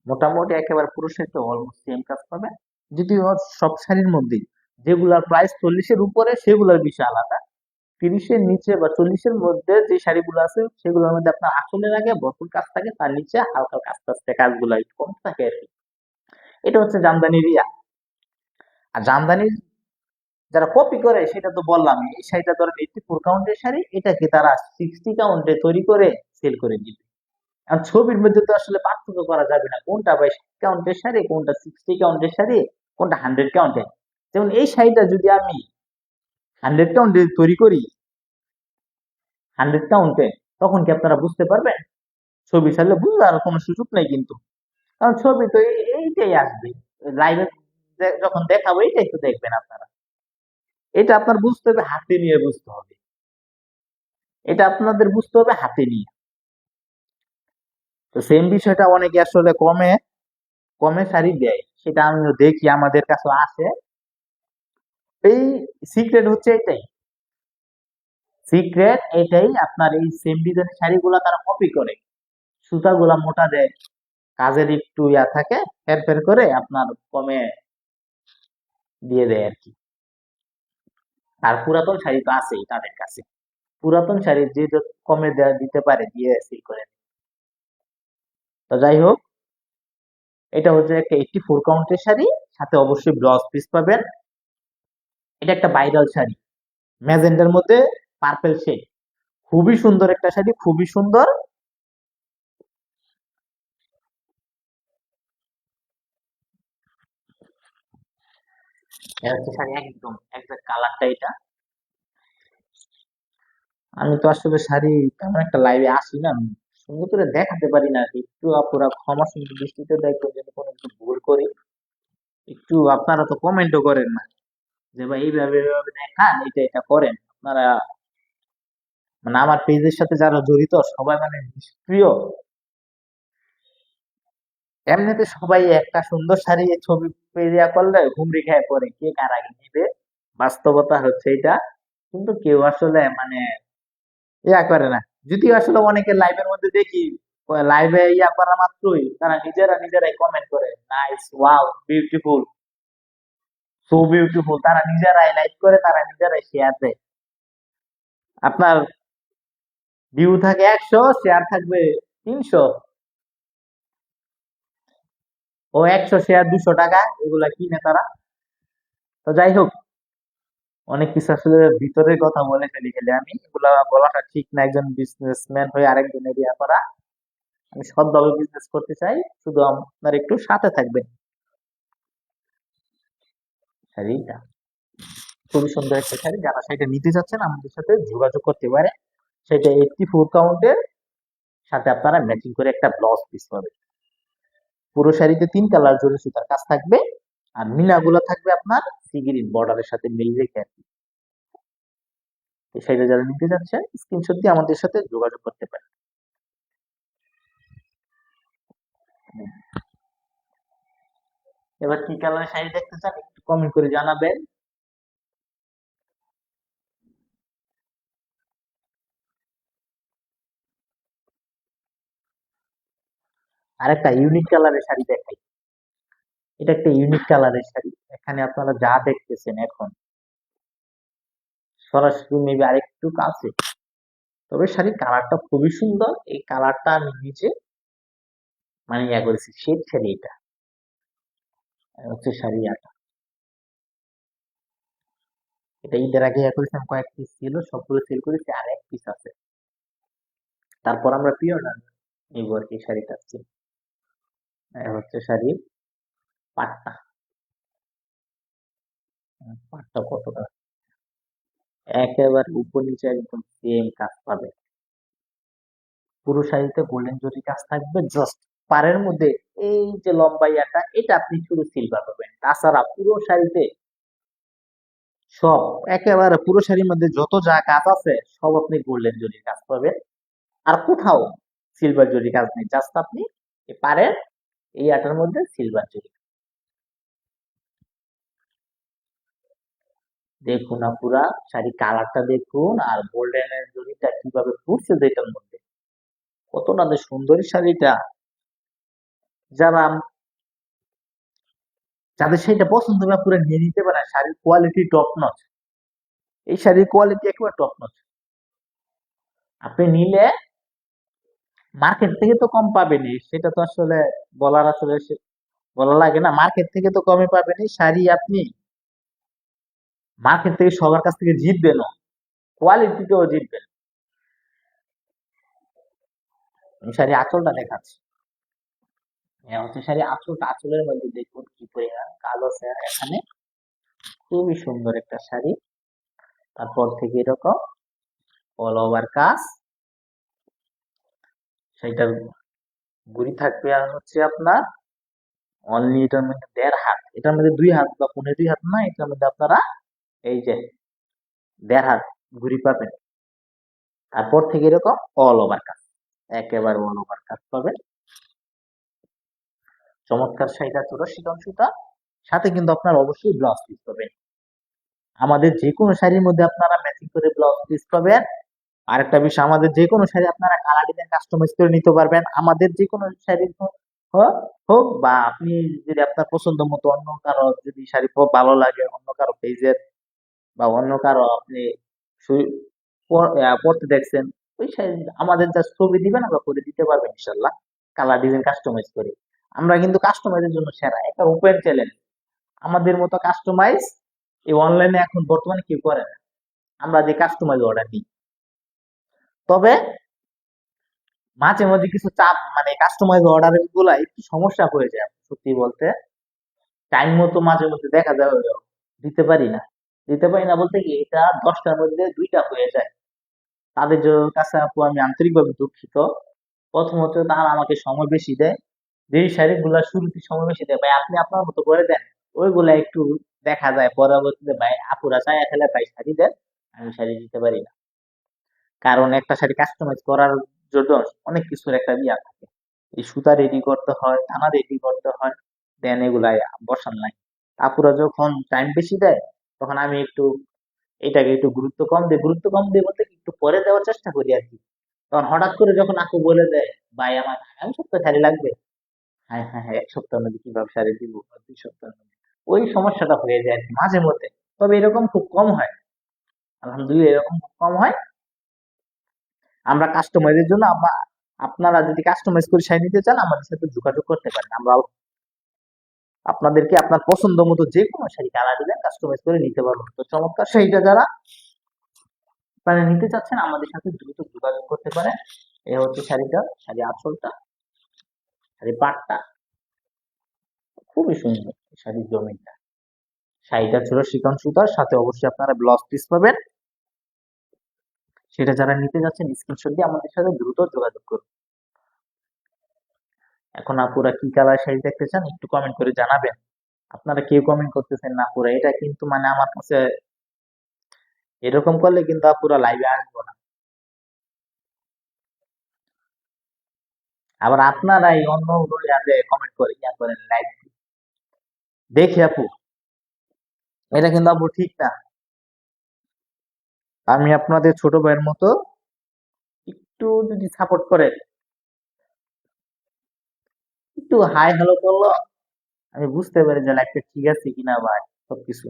মোটামুটি একেবারে পুরুষের তো অলমোস্ট সেম কাজ পাবেন। যদিও সব শাড়ির মধ্যেই যেগুলার প্রাইস 40-এর উপরে সেগুলোর বিষয় আলাদা, 30-এর নিচে বা 40-এর মধ্যে যে শাড়িগুলো আছে সেগুলোর মধ্যে আপনার আঁচলের আগে ভরপুর কাজ থাকে, তার নিচে হালকা কাজ থাকে, কাজগুলো একটু কম থাকে আর কি। এটা হচ্ছে জামদানির ইয়া। আর জামদানির যারা কপি করে সেটা তো বললাম, এই শাড়িটা ধরেন 84 কাউন্টের শাড়ি, এটাকে তারা 60 কাউন্টে তৈরি করে সেল করে দিবে। আর ছবির মধ্যে তো আসলে পার্থক্য করা যাবে না, কোনটা বাই 60 কাউন্টের শাড়ি, কোনটা 60 কাউন্টের শাড়ি, কোনটা 100 কাউন্টের। যেমন এই শাড়িটা যদি আমি 100 কাউন্টে তৈরি করি, 100 কাউন্টে, তখন কি আপনারা বুঝতে পারবেন? ছবি ছাড়লে বুঝার কোনো সুযোগ নেই কিন্তু, কারণ ছবি তো এইটাই আসবে লাইভে, যখন দেখাবো এইটাই তো দেখবেন আপনারা। এটা আপনার বুঝতে হবে, হাতে নিয়ে বুঝতে হবে, এটা আপনাদের বুঝতে হবে হাতে নিয়ে। তো সেম বিষয়টা অনেকে আসলে কমে কমে শাড়ি দেয়, সেটা আমিও দেখি, আমাদের কাছে আসে। এই সিক্রেট হচ্ছে এটাই, সিক্রেট এটাই আপনার, এই সেম ডিজাইনের শাড়িগুলা তারা কপি করে, সুতাগুলা মোটা দেয়, কাজের একটু ইয়া থাকে, হেরফের করে আপনার কমে দিয়ে দেয় আর কি। আর পুরাতন শাড়ি তো আছেই তাদের কাছে, পুরাতন শাড়ি যে যত কমে দেয়া দিতে পারে দিয়ে সেল করে। তো যাই হোক, এটা হচ্ছে একটা 84 কাউন্টের শাড়ি, সাথে অবশ্যই ব্লাউজ পিস পাবেন। এটা একটা ভাইরাল শাড়ি, ম্যাজেন্ডার মধ্যে পার্পেল শেড, খুবই সুন্দর একটা শাড়ি, খুবই সুন্দর। এটা হচ্ছে শাড়ি, একদম একজাক্ট কালারটা এটা। আমি তো আসলে শাড়ি তেমন একটা লাইভে আসি না, আমি সুন্দর করে দেখাতে পারি না, একটু আপুরা ক্ষমা সুন্দর দৃষ্টিতে দেখবেন যদি কোনো একটু ভুল করি। একটু আপনারা তো কমেন্টও করেন না যে ভাই এইভাবে এইভাবে দেখান, এটা এটা করেন আপনারা। মানে আমার পেজের সাথে যারা জড়িত সবাই মানে নিষ্ক্রিয়, এমনিতে সবাই একটা সুন্দর শাড়ি ছবি পেরিয়া করলে হুমড়ি খেয়ে পড়ে, কে কার আগে নিবে, বাস্তবতা হচ্ছে এটা। কিন্তু কেউ আসলে মানে ইয়া করে না। যদিও আসলে অনেকে লাইভের মধ্যে দেখি, লাইভে ইয়া করা মাত্রই তারা নিজেরাই কমেন্ট করে, nice, wow, beautiful, so beautiful, তারা নিজেরাই লাইক করে, তারা নিজেরাই শেয়ার দেয়। আপনার ভিউ থাকে 100, শেয়ার থাকবে 300, ও 100 শেয়ার 200 টাকা, এগুলা কিনে তারা। তো যাই হোক, অনেক কিছু আসলে ভিতরের কথা বলে ফেলি খেলে, আমি এগুলা বলাটা ঠিক না, একজন বিজনেসম্যান হয়ে আরেকজনের ইয়া করা। আমি সৎভাবে বিজনেস করতে চাই, শুধু আপনার একটু সাথে থাকবেন। শাড়িটা খুবই সুন্দর একটা শাড়ি। যারা শাড়িটা নিতে চাচ্ছেন আমাদের সাথে যোগাযোগ করতে পারে। সেটা 84 কাউন্টের সাথে আপনারা ম্যাচিং করে একটা ব্লাউজ পিস পাবেন। পুরো শাড়িতে 3 কালার জরি সুতার কাজ থাকবে, আর মিনাগুলো থাকবে আপনার সি গ্রিন বর্ডারের সাথে মিল রেখে আর কি। এই শাড়িটা যারা নিতে চাচ্ছেন স্ক্রিনশট দিয়ে আমাদের সাথে যোগাযোগ করতে পারেন। এবার কি কালারের শাড়ি দেখতে চান একটু কমেন্ট করে জানাবেন। আরেকটা ইউনিক কালারের শাড়ি দেখাই। এটা একটা ইউনিক কালারের শাড়ি। এখানে আপনারা যা দেখতেছেন এখন সরাসরি মেবি আরেকটু কাছে, তবে শাড়ির কালারটা খুবই সুন্দর। এই কালারটা আমি নিজে মানে ইয়া করেছি, শেড শাড়ি এটা হচ্ছে শাড়ি আটা। এটা ঈদের আগে ইয়া করেছিলাম, কয়েক পিস ছিল, সবগুলো সেল করেছি, আর এক পিস আছে। তারপর আমরা প্রি অর্ডার নিব আর কি শাড়িটা। হচ্ছে শাড়ির পাটটা। পাটটা কতটা একেবারে উপর নিচে একদম সেম কাজ পাবে। পুরো শাড়িতে গোল্ডেন জরি কাজ থাকবে, জাস্ট পাড়ের মধ্যে এই যে লম্বা ইয়াটা এটা আপনি শুধু সিলভার পাবেন। তাছাড়া পুরো শাড়িতে সব একেবারে পুরো শাড়ির মধ্যে যত যা কাজ আছে সব আপনি গোল্ডেন জরির কাজ পাবেন। আর কোথাও সিলভার জরি কাজ নেই, জাস্ট আপনি পাড়ের এই আটার মধ্যে সিলভার জরি। দেখুন আপুরা, শাড়ি কালারটা দেখুন, আর গোল্ডেনের জরিটা কিভাবে ফুটছে যেটার মধ্যে, কতটা যে সুন্দরী শাড়িটা। যারা যাদের শাড়িটা পছন্দ হবে পুরো নিয়ে নিতে পারেন। শাড়ির কোয়ালিটি টপ নচ। এই শাড়ির কোয়ালিটি একেবারে টপ নচ। আপনি নিলে মার্কেট থেকে তো কম পাবেনই, সেটা তো আসলে বলার আসলে বলা লাগে না। মার্কেট থেকে তো কমে পাবেনই শাড়ি। আপনি মার্কেট থেকে সবার কাছ থেকে জিতবেনও, কোয়ালিটিতেও জিতবেন। আমি শাড়ি আঁচলটা দেখাচ্ছি। হচ্ছে শাড়ি আঁচলটা, আঁচলের মধ্যে দেখুন কি পরিমাণ কাজ আছে এখানে। খুবই সুন্দর একটা শাড়ি। তারপর থেকে এরকম অল ওভার কাজ। সেটার গুড়ি থাকবে আর হচ্ছে আপনার অনলি এটার মধ্যে 1.5 হাত, এটার মধ্যে 2 হাত বা 2.5 হাত না, এটার মধ্যে আপনারা এই যে 1.5 হাত ঘুড়ি পাবেন। তারপর থেকে এরকম অল ওভার কাজ, একেবারে অল ওভার কাজ পাবেন। চমৎকার শাড়িটা চুরাশি অংশটা, সাথে কিন্তু আপনার অবশ্যই ব্লাউজ পিস পাবেন। আমাদের যে কোনো শাড়ির মধ্যে আপনারা ম্যাচিং করে ব্লাউজ পিস পাবেন। আরেকটা বিষয়, আমাদের যে কোনো শাড়ি আপনারা কালার ডিজাইন কাস্টমাইজ করে নিতে পারবেন। আমাদের যে কোনো শাড়ি হোক বা আপনি যদি আপনার পছন্দ মতো অন্য কারো যদি শাড়ি ভালো লাগে, অন্য কারো পেজের বা অন্য কারো আপনি পড়তে দেখছেন, ওই শাড়ি আমাদের যা ছবি দিবেন আমরা করে দিতে পারবেন ইনশাল্লাহ, কালার ডিজাইন কাস্টমাইজ করে। আমরা কিন্তু কাস্টমাইজের জন্য সেরা, একটা ওপেন চ্যালেঞ্জ। আমাদের মতো কাস্টমাইজ এই অনলাইনে এখন বর্তমানে কেউ করে না। আমরা যে কাস্টমাইজ অর্ডার দিই, তবে মাঝে মাঝে কিছু চাপ মানে কাস্টমাইজ অর্ডার গুলা একটু সমস্যা হয়ে যায় সত্যি বলতে। টাইম মতো মাঝে মধ্যে দেখা যায় দিতে পারি না। দিতে পারি না বলতে কি, এটা 10টার মধ্যে 2টা হয়ে যায়। তাদের কাছে আপু আমি আন্তরিকভাবে দুঃখিত। প্রথমত তারা আমাকে সময় বেশি দেয়, যেই শাড়িগুলা শুরুতে সময় বেশি দেয় ভাই আপনি আপনার মতো করে দেন, ওইগুলা একটু দেখা যায় পরবর্তীতে ভাই আপুরা চায় ফেলে ভাই শাড়ি দেন, আমি শাড়ি দিতে পারি না। কারণ একটা শাড়ি কাস্টমাইজ করার জন্য অনেক কিছুর একটা ইয়া থাকে। এই সুতা রেডি করতে হয়, টানা রেডি করতে হয়, দেন এগুলাই বসান লাগে। আপুরা যখন টাইম বেশি দেয় তখন আমি একটু এটাকে একটু গুরুত্ব কম দিই। গুরুত্ব কম দিই বলতে কি, একটু পরে দেওয়ার চেষ্টা করি আর কি। তখন হঠাৎ করে যখন আপু বলে দেয় ভাই আমার আগামী সপ্তাহে শাড়ি লাগবে, হ্যাঁ হ্যাঁ হ্যাঁ, 1 সপ্তাহের মধ্যে কিভাবে শাড়ি দিব, বা 2 সপ্তাহের মধ্যে, ওই সমস্যাটা হয়ে যায় আর কি মাঝে মধ্যে। তবে এরকম খুব কম হয়, আলহামদুলিল্লাহ এরকম খুব কম হয়। আমরা কাস্টমাইজের জন্য আপনারা যদি কাস্টমাইজ করে শাড়ি নিতে চান আমাদের সাথে যোগাযোগ করতে পারেন। আমরা আপনাদেরকে আপনার পছন্দ মতো যে কোনো শাড়ি কালার দিলে কাস্টমাইজ করে নিতে পারবো। তো চমৎকার শাড়িটা যারা আপনারা নিতে চাচ্ছেন আমাদের সাথে দ্রুত যোগাযোগ করতে পারেন। এই হচ্ছে শাড়িটা, শাড়ি আঁচলটা, শাড়ি পাটটা খুবই সুন্দর, শাড়ির জমিনটা। শাড়িটা ছিল শিকন সুতার সাথে অবশ্যই আপনারা ব্লাউজ পিস পাবেন। সেটা যারা নিতে যাচ্ছেন স্ক্রিনশট দিয়ে আমাদের সাথে দ্রুত যোগাযোগ করুন। এখন আপুরা কি কালার শাড়ি দেখতে চান একটু কমেন্ট করে জানাবেন। আপনারা কেউ কমেন্ট করতেছেন না আপুরা, এটা কিন্তু মানে আমার কাছে এরকম করলে কিন্তু আপুরা লাইভে আসবো না। আবার আপনারাই অন্য কমেন্ট করে ইয়া করেন লাইভ দেখি আপু, এটা কিন্তু আপু ঠিক না। আমি আপনাদের ছোট ভাইয়ের মতো, একটু যদি সাপোর্ট করেন, একটু হাই হ্যালো করলো আমি বুঝতে পারি যে লাইফটা ঠিক আছে কিনা ভাই, সবকিছু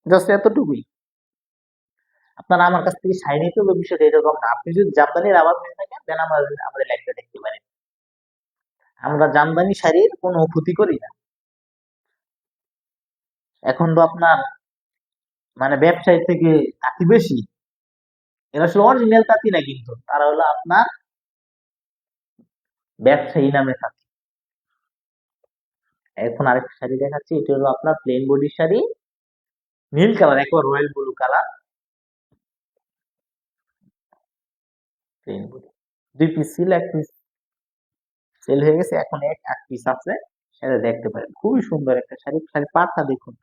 জাস্ট এতটুকুই। আপনারা আমার কাছ থেকে শাড়ি নিতে হবে বিষয়টা এরকম না। আপনি যদি জামদানির আবাদ হয়ে থাকেন দেন আমাদের লাইফটা দেখতে পারেন। আমরা জামদানি শাড়ির কোনো ক্ষতি করি না। এখন তো আপনার মানে ব্যবসায়ী থেকে তাঁতি বেশি, এরা আসলে অরিজিনাল তাঁতি না, কিন্তু তারা হলো আপনার ব্যবসায়ী নামে তাঁতি। এখন আরেকটা শাড়ি দেখাচ্ছি, এটা হলো আপনার প্লেন বডির শাড়ি, নীল কালার, একবার royal blue colour, plane body. 2 piece ছিল, 1 পিস সেল হয়ে গেছে, এখন এক পিস আছে, সেটা দেখতে পারেন। খুবই সুন্দর একটা শাড়ি, শাড়ি পাটটা দেখুন।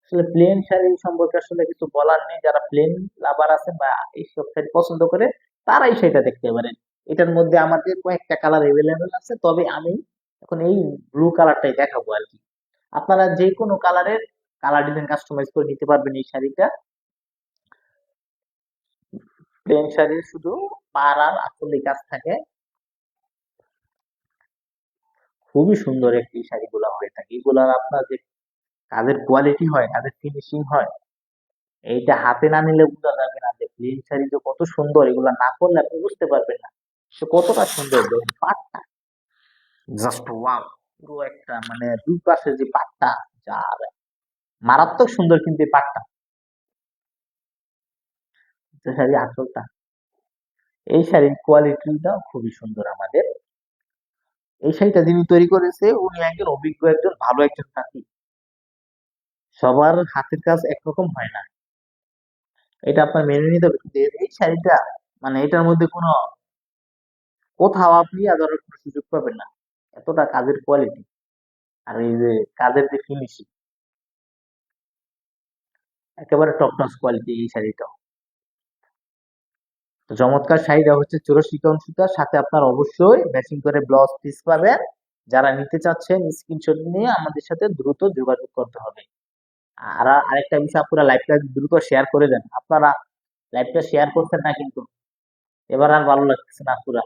আসলে প্লেন শাড়ি সম্পর্কে আসলে কিছু বলার নেই, যারা প্লেন লাভার আছেন বা এইসব শাড়ি পছন্দ করে তারাই সেটা দেখতে পারেন। এটার মধ্যে আমাদের কয়েকটা কালার এভেলেবেল আছে, তবে আমি এখন এই ব্লু কালারটাই দেখাবো আর কি। আপনারা যে কোনো কালারের কালার ডিজাইন কাস্টমাইজ করে নিতে পারবেন এই শাড়িটা। প্লেন শাড়ির শুধু পাড় আর আঁচলে কাজ থাকে, খুবই সুন্দর একটি শাড়িগুলা হয়ে থাকে। এগুলার আপনার যে কাজের কোয়ালিটি হয়, কাজের ফিনিশিং হয়, এইটা হাতে না নিলে বোঝা যাবে না যে প্লেন শাড়ি যে কত সুন্দর, এগুলা না করলে আপনি বুঝতে পারবেন না সে কতটা সুন্দর। দেখুন পাটটা জাস্ট ওয়াও, পুরো একটা মানে দুই পাশে যে পাটটা, যা মারাত্মক সুন্দর কিন্তু এই পাটটা। যে শাড়ি আঁচলটা, এই শাড়ির কোয়ালিটিটা খুবই সুন্দর আমাদের। এই শাড়িটা যিনি তৈরি করেছে উনি একজন অভিজ্ঞ, একজন ভালো একজন তাঁতি। সবার হাতের কাজ একরকম হয় না, এটা আপনার মেনে নিতে হবে। কিন্তু এই শাড়িটা মানে এটার মধ্যে কোনো কোথাও আপনি আদরের কোনো সুযোগ পাবেন না, এতটা কাজের কোয়ালিটি। আর এই যে কাজের যে ফিনিশিং, একেবারে টপ নচ কোয়ালিটি এই শাড়িটাও। তো চমৎকার শাড়িটা হচ্ছে চিরশিকন সুতার সাথে আপনার অবশ্যই ম্যাচিং করে ব্লাউজ পিস পাবেন। যারা নিতে চাচ্ছেন স্ক্রিনশট নিয়ে আমাদের সাথে দ্রুত যোগাযোগ করতে হবে। আর আরেকটা বিষয়, আপনারা লাইভটা দ্রুত শেয়ার করে দেন। আপনারা লাইভটা শেয়ার করছেন না কিন্তু, এবার আর ভালো লাগতেছে না পুরা।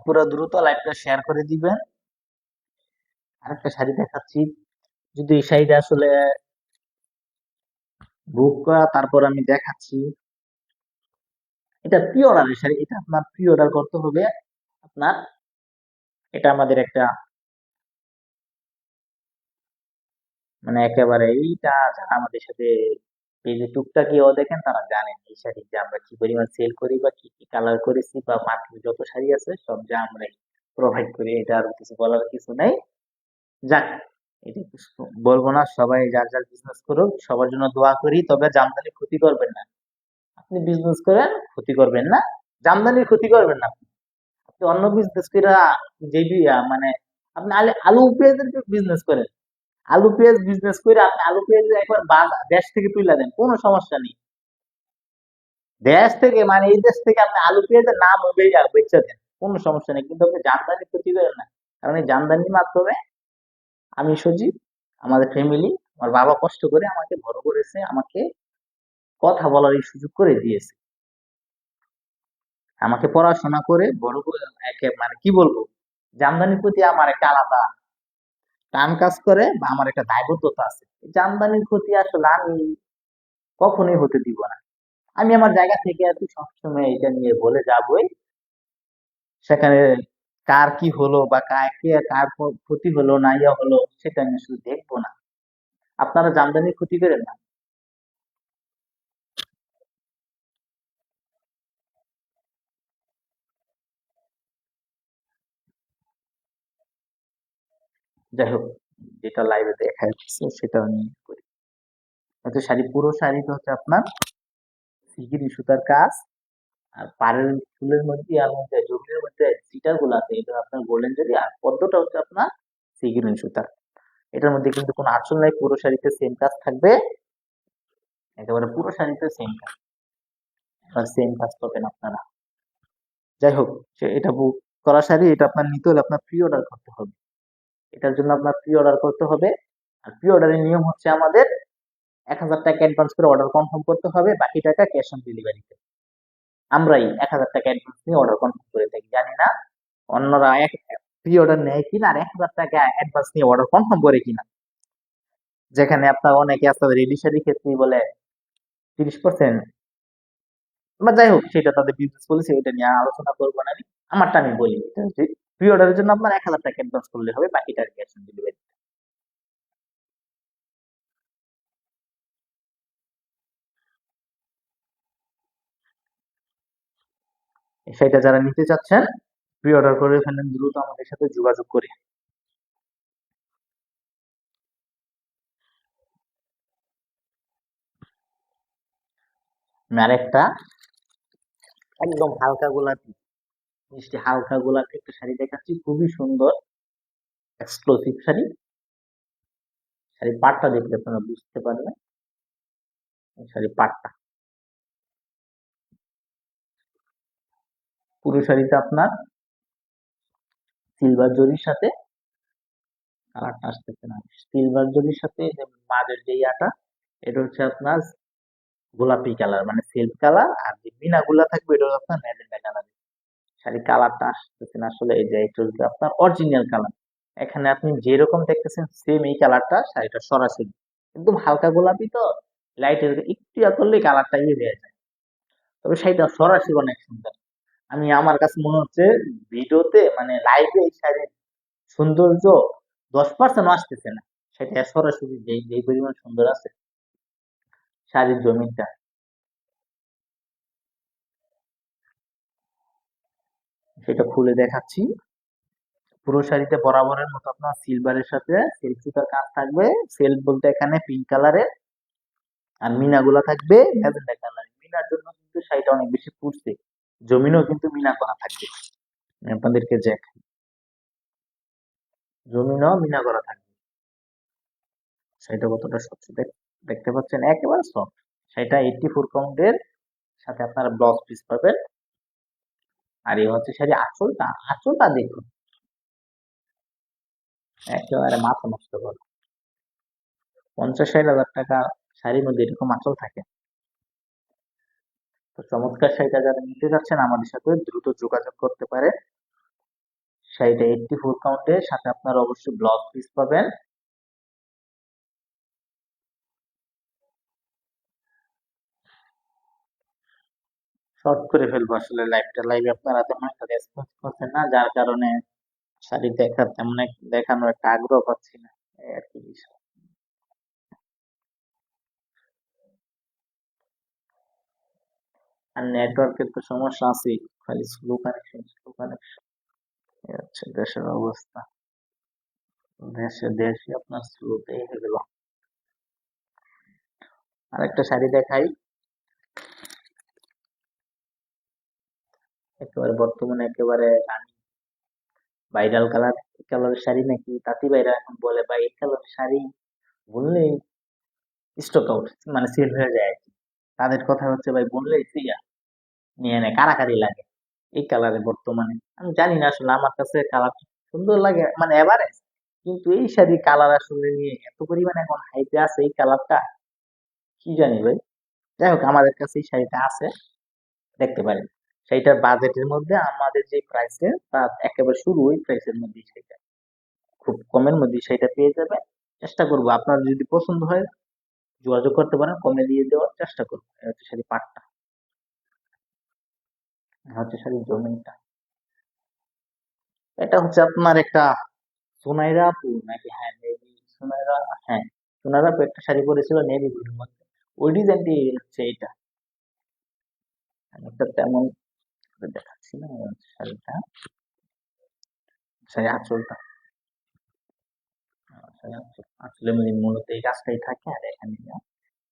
পুরো দ্রুত লাইভটা শেয়ার করে দিবেন। আরেকটা শাড়ি দেখাচ্ছি, যদি এই শাড়িটা আসলে বুক করা, তারপর আমি দেখাচ্ছি। এটা প্রি অর্ডারের শাড়ি, এটা আপনার প্রি অর্ডার করতে হবে আপনার। এটা আমাদের একটা মানে একেবারে এইটা, যারা আমাদের সাথে পেজে টুকটাকিও দেখেন তারা জানেন এই শাড়ি যে আমরা কি পরিমাণ সেল করি বা কি কি কালার করেছি, বা মার্কেটে যত শাড়ি আছে সব যা আমরা প্রোভাইড করি। এটা আর কিছু বলার কিছু নাই। যাক, এটা কিছু বলবো না, সবাই যার যার বিজনেস করুক, সবার জন্য দোয়া করি। তবে জামদানি ক্ষতি করবেন না, আপনি বিজনেস করেন ক্ষতি করবেন না, জামদানির ক্ষতি করবেন না। আপনি অন্য বিজনেস করে যে মানে আপনি আলু পেঁয়াজের বিজনেস করেন, আলু পেঁয়াজ বিজনেস করে আপনি আলু পেঁয়াজ একবার দেশ থেকে তুলে দেন, কোনো সমস্যা নেই। দেশ থেকে মানে এই দেশ থেকে আপনি আলু পেঁয়াজের নাম বেচে দেন, কোনো সমস্যা নেই, কিন্তু আপনি জামদানি ক্ষতি করেন না। কারণ এই জামদানির মাধ্যমে আমি সজীব, আমাদের ফ্যামিলি, আমার বাবা কষ্ট করে আমাকে বড় করেছে, আমাকে কথা বলার এই সুযোগ করে দিয়েছে, আমাকে পড়াশোনা করে বড় করে মানে কি বলবো, জামদানির প্রতি আমার একটা আলাদা টান কাজ করে বা আমার একটা দায়বদ্ধতা আছে। জামদানির প্রতি আসলে আমি কখনোই হতে দিব না। আমি আমার জায়গা থেকে আর কি সবসময় এটা নিয়ে বলে যাবই, সেখানে কার কি হলো বা কার ক্ষতি হলো না ইয়া হলো সেটা আমি আসলে দেখবো না। আপনারা জামদানির ক্ষতি করেন না। যাই হোক, যেটা লাইভে দেখা যাচ্ছে সেটা আমি করি। হচ্ছে শাড়ি, পুরো শাড়িটা হচ্ছে আপনার সিগিরি সুতার কাজ, আর পাড়ের ফুলের মধ্যে আর মধ্যে জমির মধ্যে চিটার গুলো আছে এটা আপনার গোল্ডেন জরি, আর পদ্মটা হচ্ছে আপনার সিগিরিন সুতার। এটার মধ্যে কিন্তু কোনো আঁচল নাই, পুরো শাড়িতে সেম কাজ থাকবে, একেবারে পুরো শাড়িতে সেম কাজ, আর সেম কাজ পাবেন আপনারা। যাই হোক, এটা বুক করা শাড়ি, এটা আপনার নিতে হলে আপনার প্রি অর্ডার করতে হবে। এটার জন্য আপনার প্রি অর্ডার করতে হবে। আর প্রি অর্ডারের নিয়ম হচ্ছে আমাদের 1,000 টাকা অ্যাডভান্স করে অর্ডার কনফার্ম করতে হবে, বাকি টাকা ক্যাশ অন ডেলিভারিতে। আমরাই 1,000 টাকা অ্যাডভান্স নিয়ে অর্ডার কনফার্ম করে থাকি। জানি না অন্যরা প্রি অর্ডার নেয় কিনা আর 1,000 টাকা অ্যাডভান্স নিয়ে অর্ডার কনফার্ম করে কিনা। যেখানে আপনার অনেকে আছে রেডি শাড়ির ক্ষেত্রে বলে 30%, বা যাই হোক সেটা তাদের বিজনেস পলিসি, এটা নিয়ে আলোচনা করবো না আমি। আমারটা আমি বলি, এটা হচ্ছে প্রি অর্ডারের জন্য আপনার 1,000 টাকা অ্যাডভান্স করলে হবে, বাকিটা ক্যাশ অন ডেলিভারি। সেটা যারা নিতে চাচ্ছেন প্রি অর্ডার করে ফেলেন দ্রুত আমাদের সাথে যোগাযোগ করে। আমি আরেকটা একদম হালকা গোলাপি, মিষ্টি হালকা গোলাপি একটা শাড়ি দেখাচ্ছি, খুবই সুন্দর এক্সক্লুসিভ শাড়ি। শাড়ির পাড়টা দেখলে আপনারা বুঝতে পারবেন। এই শাড়ির পাড়টা, পুরো শাড়িতে আপনার সিলভার জরির সাথে, কালারটা আসতেছে না, সিলভার জরির সাথে যে মাঝের যে ইয়াটা, এটা হচ্ছে আপনার গোলাপি কালার মানে সিল্ক কালার, আর যে মিনা গুলা থাকবে এটা হচ্ছে আপনার ম্যাজেন্টা কালার। শাড়ির কালারটা আসতেছে না আসলে, এই যে এটা হচ্ছে আপনার অরিজিনাল কালার। এখানে আপনি যেরকম দেখতেছেন সেম এই কালারটা শাড়িটা সরাসরি, একদম হালকা গোলাপি তো, লাইটের একটু ইয়া করলে কালারটা ইয়ে হয়ে যায়। তবে শাড়িটা সরাসরি অনেক সুন্দর। আমি আমার কাছে মনে হচ্ছে ভিডিওতে মানে লাইভে এই শাড়ির সৌন্দর্য 10% আসতেছে না, সেটা সরাসরি যেই যেই পরিমাণ সুন্দর আছে শাড়ির জমিনটা। সেটা খুলে দেখাচ্ছি। পুরো শাড়িতে বরাবরের মতো আপনার সিলভারের সাথে সিল্ক সুতার কাজ থাকবে। সিল্ক বলতে এখানে পিঙ্ক কালারের, আর মিনা গুলা থাকবে ম্যাজেন্টা কালারের। মিনার জন্য কিন্তু শাড়িটা অনেক বেশি ফুটছে, জমিনও কিন্তু মিনা করা থাকবে। আমি আপনাদেরকে যে জমিনও মিনা করা থাকবে। শাড়িটা কতটা স্বচ্ছ দেখতে পাচ্ছেন, একেবারে সফট। সেটা 84 কাউন্টের সাথে আপনারা ব্লাউজ পিস পাবেন। আর এই হচ্ছে শাড়ি আঁচলটা, আঁচলটা দেখুন একেবারে মাথা নষ্ট করে। 50-60 হাজার টাকা শাড়ির মধ্যে এরকম আঁচল থাকে। তো চমৎকার শাড়িটা যারা নিতে যাচ্ছেন আমাদের সাথে দ্রুত যোগাযোগ করতে পারে। শাড়িটা 84 কাউন্টের সাথে আপনারা অবশ্যই ব্লাউজ পিস পাবেন। শর্ট করে ফেলবো আসলে লাইভটা, লাইভে আপনারা তেমন একটা রেসপন্স করছেন না, যার কারণে শাড়ি দেখার তেমন দেখানোর একটা আগ্রহ পাচ্ছি না, এই আর কি বিষয়। আর নেটওয়ার্কের তো সমস্যা আছে, খালি স্লো কানেকশন স্লো কানেকশন, এই হচ্ছে দেশের অবস্থা। দেশে আপনার স্লোতেই হয়ে গেল। আরেকটা শাড়ি দেখাই, একেবারে বর্তমানে একেবারে ভাইরাল কালার। এই কালারের শাড়ি নাকি তাঁতি ভাইরা এখন বলে ভাই এই কালারের শাড়ি বললেই স্টক আউট, মানে সেল হয়ে যায় আর কি। তাদের কথা হচ্ছে ভাই বললেই সিয়া নিয়ে নেয়, কারাকারি লাগে এই কালারে বর্তমানে। আমি জানি না আসলে, আমার কাছে কালার সুন্দর লাগে মানে এভারেজ, কিন্তু এই শাড়ি কালার আসলে নিয়ে এত পরিমাণে এখন হাইপে আছে এই কালারটা, কি জানি ভাই। যাই হোক, আমাদের কাছে এই শাড়িটা আছে, দেখতে পারেন। সেইটার বাজেটের মধ্যে আমাদের যে প্রাইসে তার একেবারে শুরু ওই প্রাইসের মধ্যেই সেটা, খুব কমের মধ্যে সেটা পেয়ে যাবে। চেষ্টা করবো আপনার যদি পছন্দ হয় যোগাযোগ করতে পারেন, কমে দিয়ে দেওয়ার চেষ্টা করবো। এই হচ্ছে শাড়ি পাটটা, এই হচ্ছে শাড়ির জমিনটা। এটা হচ্ছে আপনার একটা সুনাইরা আপু নাকি, হ্যাঁ মেবি সুনাইরা, হ্যাঁ সুনাইরা আপু একটা শাড়ি পরেছিল নেভি ব্লুর মধ্যে, ওই ডিজাইনটি হচ্ছে এটা। আমি একটা তেমন দেখাচ্ছি না শাড়িটা, শাড়ি আঁচলটা, আসলে মূলত এই কাজটাই থাকে। আর এখানে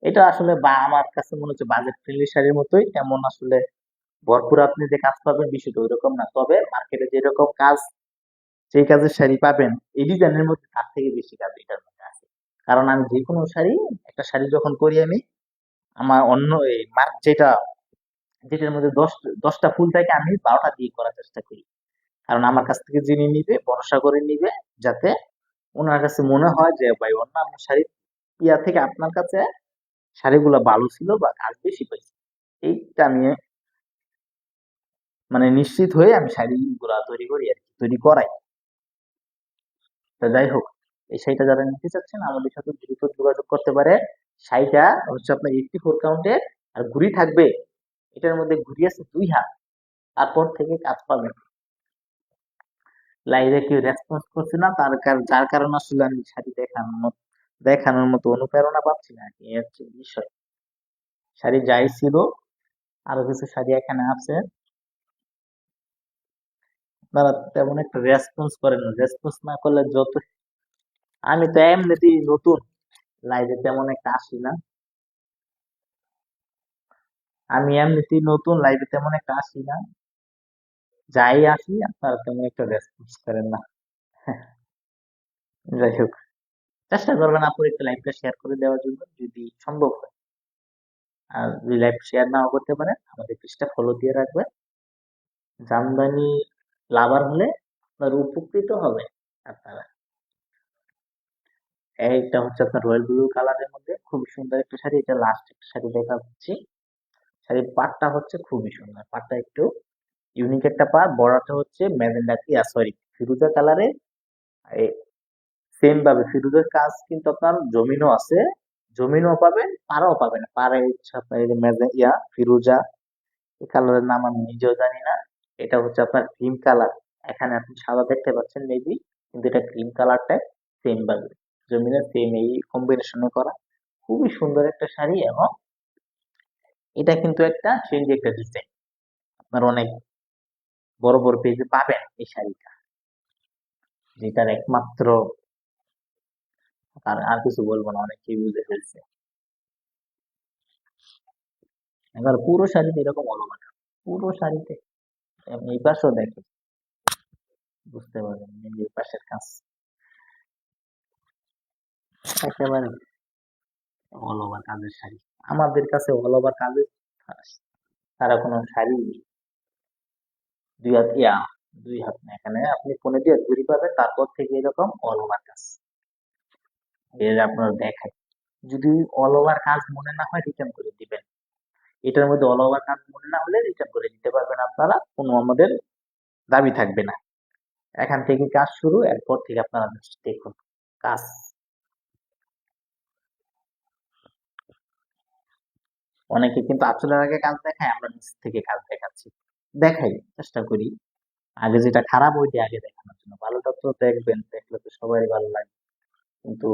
এটা আসলে বা আমার কাছে মনে হচ্ছে বাজেট ফ্রেন্ডলি শাড়ির মতোই, তেমন আসলে ভরপুর আপনি যে কাজ পাবেন বিষয়টা ওইরকম না, তবে মার্কেটে যেরকম কাজ, যে কাজের শাড়ি পাবেন এই ডিজাইনের মধ্যে তার থেকে বেশি কাজ এটার মধ্যে আছে। কারণ আমি যে কোনো শাড়ি, একটা শাড়ি যখন করি আমি, আমার অন্য এই মার্ক যেটা, যেটার মধ্যে 10টা ফুল থাকে আমি 12টা দিয়ে করার চেষ্টা করি। কারণ আমার কাছ থেকে যিনি নিবে ভরসা করে নিবে, যাতে ওনার কাছে মনে হয় যে ভাই অন্যান্য শাড়ি ইয়া থেকে আপনার কাছে শাড়িগুলো ভালো ছিল বা কাজ বেশি পাইছে। এইটা আমি মানে নিশ্চিত হয়ে আমি শাড়িগুলা তৈরি করি আর কি, তৈরি করাই। তা যাই হোক, এই শাড়িটা যারা নিতে চাচ্ছেন আমাদের সাথে দ্রুত যোগাযোগ করতে পারে। শাড়িটা হচ্ছে আপনার 84 কাউন্টের, আর ঘুড়ি থাকবে, এটার মধ্যে ঘুড়ি আছে 2 হাত, তারপর থেকে কাজ পাবেন। লাইভে কেউ রেসপন্স করছে না, যার কারণে আসলে আমি শাড়ি দেখানোর মতো অনুপ্রেরণা পাচ্ছি না, এই হচ্ছে বিষয়। শাড়ি যাই ছিল, আরো কিছু শাড়ি এখানে আছে, আপনারা তেমন একটা রেসপন্স করেন না, রেসপন্স না করলে যত, আমি তো এমনিতেই নতুন, লাইভে তেমন একটা আসি না, আমি এমনিতেই নতুন, লাইভে তেমন একটা আসি না, যাই আসি আপনারা তেমন একটা রেসপন্স করেন না। যাই হোক, চেষ্টা করবেন আপু একটু লাইভটা শেয়ার করে দেওয়ার জন্য যদি সম্ভব হয়। আর যদি লাইভ শেয়ার নাও করতে পারেন আমাদের পেজটা ফলো দিয়ে রাখবেন। জামদানি লাভার হলে আপনার উপকৃত হবে আপনারা। এইটা হচ্ছে আপনার রয়্যাল ব্লু কালারের মধ্যে খুবই সুন্দর একটা শাড়ি, এটা লাস্ট একটা শাড়ি দেখাচ্ছি। শাড়ির পাড়টা হচ্ছে খুবই সুন্দর, পাড়টা একটু ইউনিক একটা পাড়, বর্ডারটা হচ্ছে ম্যাজেন্ডা, সরি ফিরোজা কালারে। সেম ভাবে ফিরোজের কাজ কিন্তু আপনার জমিনও আছে, জমিনও পাবেন পাড়ও পাবেন, পাড়ে হচ্ছে আপনার এই যে ফিরোজা, এই কালারের নাম আমি নিজেও জানি না। এটা হচ্ছে আপনার ক্রিম কালার, এখানে আপনি সাদা দেখতে পাচ্ছেন মেবি, কিন্তু এটা ক্রিম কালারটা সেম ভাবে জমিনের সেম এই কম্বিনেশনে করা, খুবই সুন্দর একটা শাড়ি। এবং এটা কিন্তু একটা ট্রেন্ডি একটা ডিজাইন, আপনার অনেক বড় বড় পেজে পাবেন এই শাড়িটা, যেটার একমাত্র, আর আর কিছু বলবো না, অনেকেই বুঝে ফেলছে। এবার পুরো শাড়িতে এরকম অলংকার, পুরো শাড়িতে আপনি এই পাশেও দেখেন, বুঝতে পারবেন এই পাশের কাজ একেবারে অল ওভার কাজের শাড়ি। আমাদের কাছে অল ওভার কাজের সারা কোনো শাড়ি নেই। 2 হাত ইয়া, 2 হাত না, এখানে আপনি ফোনে দিয়ে ঘুরি পাবেন, তারপর থেকে এরকম অল ওভার কাজ, এর আপনার দেখায়। যদি অল ওভার কাজ মনে না হয় রিটার্ন করে দিবেন, এটার মধ্যে অল ওভার কাজ মনে না হলে রিটার্ন করে দিতে পারবেন আপনারা, কোনো আমাদের দাবি থাকবে না। এখান থেকে কাজ শুরু, এরপর থেকে আপনারা just দেখুন কাজ। অনেকে কিন্তু আঁচলের আগে কাজ দেখায়, আমরা নিচ থেকে কাজ দেখাচ্ছি, দেখাই চেষ্টা করি আগে যেটা খারাপ ওইটা আগে দেখানোর জন্য, ভালোটা তো দেখবেন, দেখলে তো সবারই ভালো লাগে। কিন্তু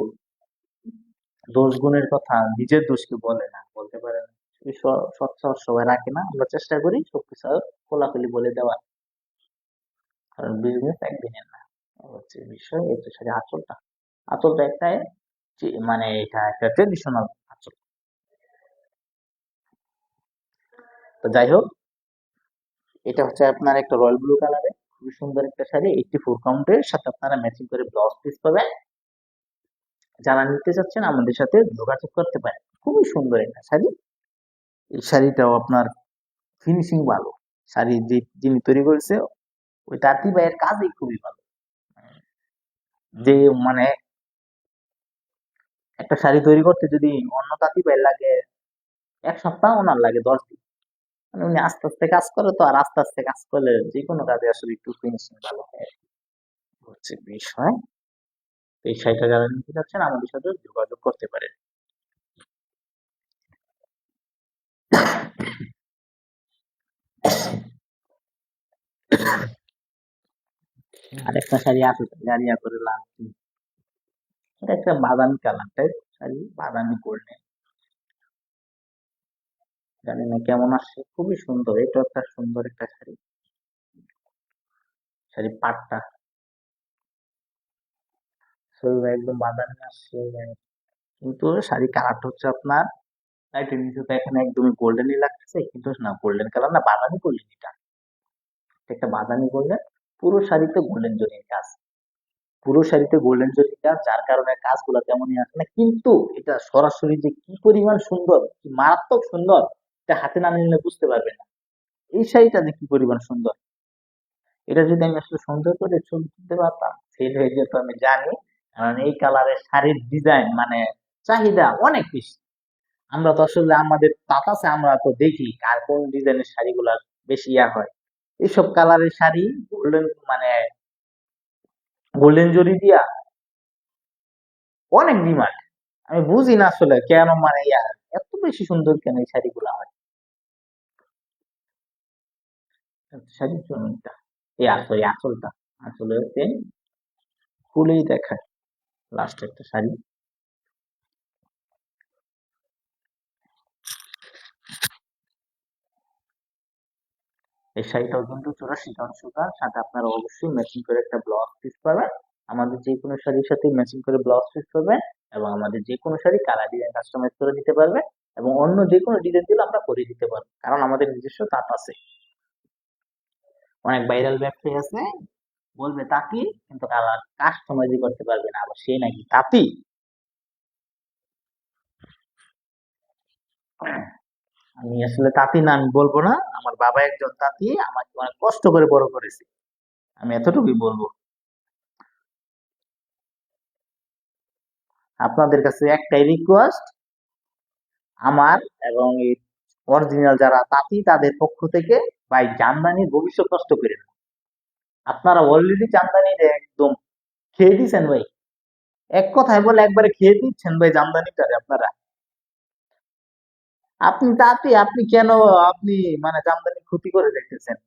দোষ গুণের কথা নিজের দোষ কেউ বলে না, বলতে পারে না, এই সৎসাহস সবাই রাখে না, আমরা চেষ্টা করি সবকিছু খোলাখুলি বলে দেওয়ার, কারণ বিজনেস একদিনের না, এই হচ্ছে বিষয়। এই তো সাথে আঁচলটা, আঁচলটা একটাই মানে এটা একটা ট্রেডিশনাল আঁচল। তো যাই হোক, এটা হচ্ছে আপনার একটা রয়্যাল ব্লু কালারে খুবই সুন্দর একটা শাড়ি, 84 কাউন্টের সাথে আপনারা ম্যাচিং করে ব্লাউজ পিস পাবেন। যারা নিতে চাচ্ছেন আমাদের সাথে যোগাযোগ করতে পারেন, খুবই সুন্দর একটা শাড়ি। এই শাড়িটাও আপনার ফিনিশিং ভালো, শাড়ি যিনি তৈরি করেছে ওই তাঁতি ভাইয়ের কাজই খুবই ভালো। যে মানে একটা শাড়ি তৈরি করতে যদি অন্য তাঁতি ভাইয়ের লাগে 1 সপ্তাহ, ওনার লাগে 10 দিন। মানে উনি আস্তে আস্তে কাজ করে তো, আর আস্তে আস্তে কাজ করলে যে কোনো কাজে আসলে একটু ফিনিশিং ভালো হয়, হচ্ছে বিষয়। এই শাড়িটা যারা নিতে চাচ্ছেন আমাদের সাথে যোগাযোগ করতে পারেন। আর একটা শাড়ি আছে গাড়িয়া করে লাল, এটা একটা বাদামি কালার টাইপ শাড়ি, বাদামি গোল্ডেন, জানি না কেমন আসছে, খুবই সুন্দর, এটা একটা সুন্দর একটা শাড়ি, শাড়ি পাটটা শরীরে একদম বাদামি আসছে, কিন্তু শাড়ি কালারটা হচ্ছে আপনার লাইটের নিচে তো এখানে একদমই গোল্ডেনই লাগতেছে, কিন্তু না গোল্ডেন কালার না, বাদামি গোল্ডেন, এটা একটা বাদামি গোল্ডেন, পুরো শাড়িতে গোল্ডেন জরির কাজ, পুরো শাড়িতে গোল্ডেন জরির কাজ, যার কারণে কাজগুলো তেমনই আসে না, কিন্তু এটা সরাসরি যে কি পরিমাণ সুন্দর, কি মারাত্মক সুন্দর, এটা হাতে না নিলে বুঝতে পারবেন না এই শাড়িটা যে কি পরিমাণ সুন্দর। এটা যদি আমি আসলে সুন্দর করে ছবি তুলতে পারতাম সেল হয়ে যেত, আমি জানি, কারণ এই কালারের শাড়ির ডিজাইন মানে চাহিদা অনেক বেশি। আমরা তো আসলে আমাদের তাতাসে আমরা তো দেখি কার কোন ডিজাইনের শাড়িগুলা বেশি ইয়া হয়, এইসব কালারের শাড়ি গোল্ডেন মানে গোল্ডেন জরি দিয়া অনেক ডিমান্ড। আমি বুঝি না আসলে কেন মানে ইয়া এত বেশি সুন্দর কেন এই শাড়িগুলা হয়, শাড়ির জমিটা এই আসলে আঁচলটা, আসলে খুলেই দেখায় লাস্ট একটা শাড়ি, এই শাড়িটাও কিন্তু 84 সুতা, সাথে আপনারা অবশ্যই ম্যাচিং করে একটা ব্লাউজ পিস পাবেন, আমাদের যে কোনো শাড়ির সাথে ম্যাচিং করে ব্লাউজ পিস পাবেন, এবং আমাদের যে কোনো শাড়ি কালার ডিজাইন কাস্টমাইজ করে দিতে পারবেন, এবং অন্য যে কোনো ডিজাইন দিলে আমরা করে দিতে পারবো, কারণ আমাদের নিজস্ব তাঁত আছে। অনেক ভাইরাল ব্যবসায়ী আছে বলবে তাঁতি, কিন্তু কালার কাস্টমাইজই করতে পারবে না, আবার সেই নাকি তাঁতি। আমি আসলে তাঁতি না, আমি বলবো না, আমার বাবা একজন তাঁতি, আমাকে অনেক কষ্ট করে বড় করেছে, আমি এতটুকুই বলবো। আপনাদের কাছে একটাই রিকোয়েস্ট আমার, এবং এই অরিজিনাল যারা তাঁতি তাদের পক্ষ থেকে, ভাই জামদানির ভবিষ্যৎ নষ্ট করেন না। আপনারা অলরেডি জামদানির একদম খেয়ে দিচ্ছেন ভাই, এক কথায় বলে একবারে খেয়ে দিচ্ছেন ভাই জামদানিটারে আপনারা। আপনি তাঁতি, আপনি কেন আপনি মানে জামদানি ক্ষতি করে দেখতেছেন?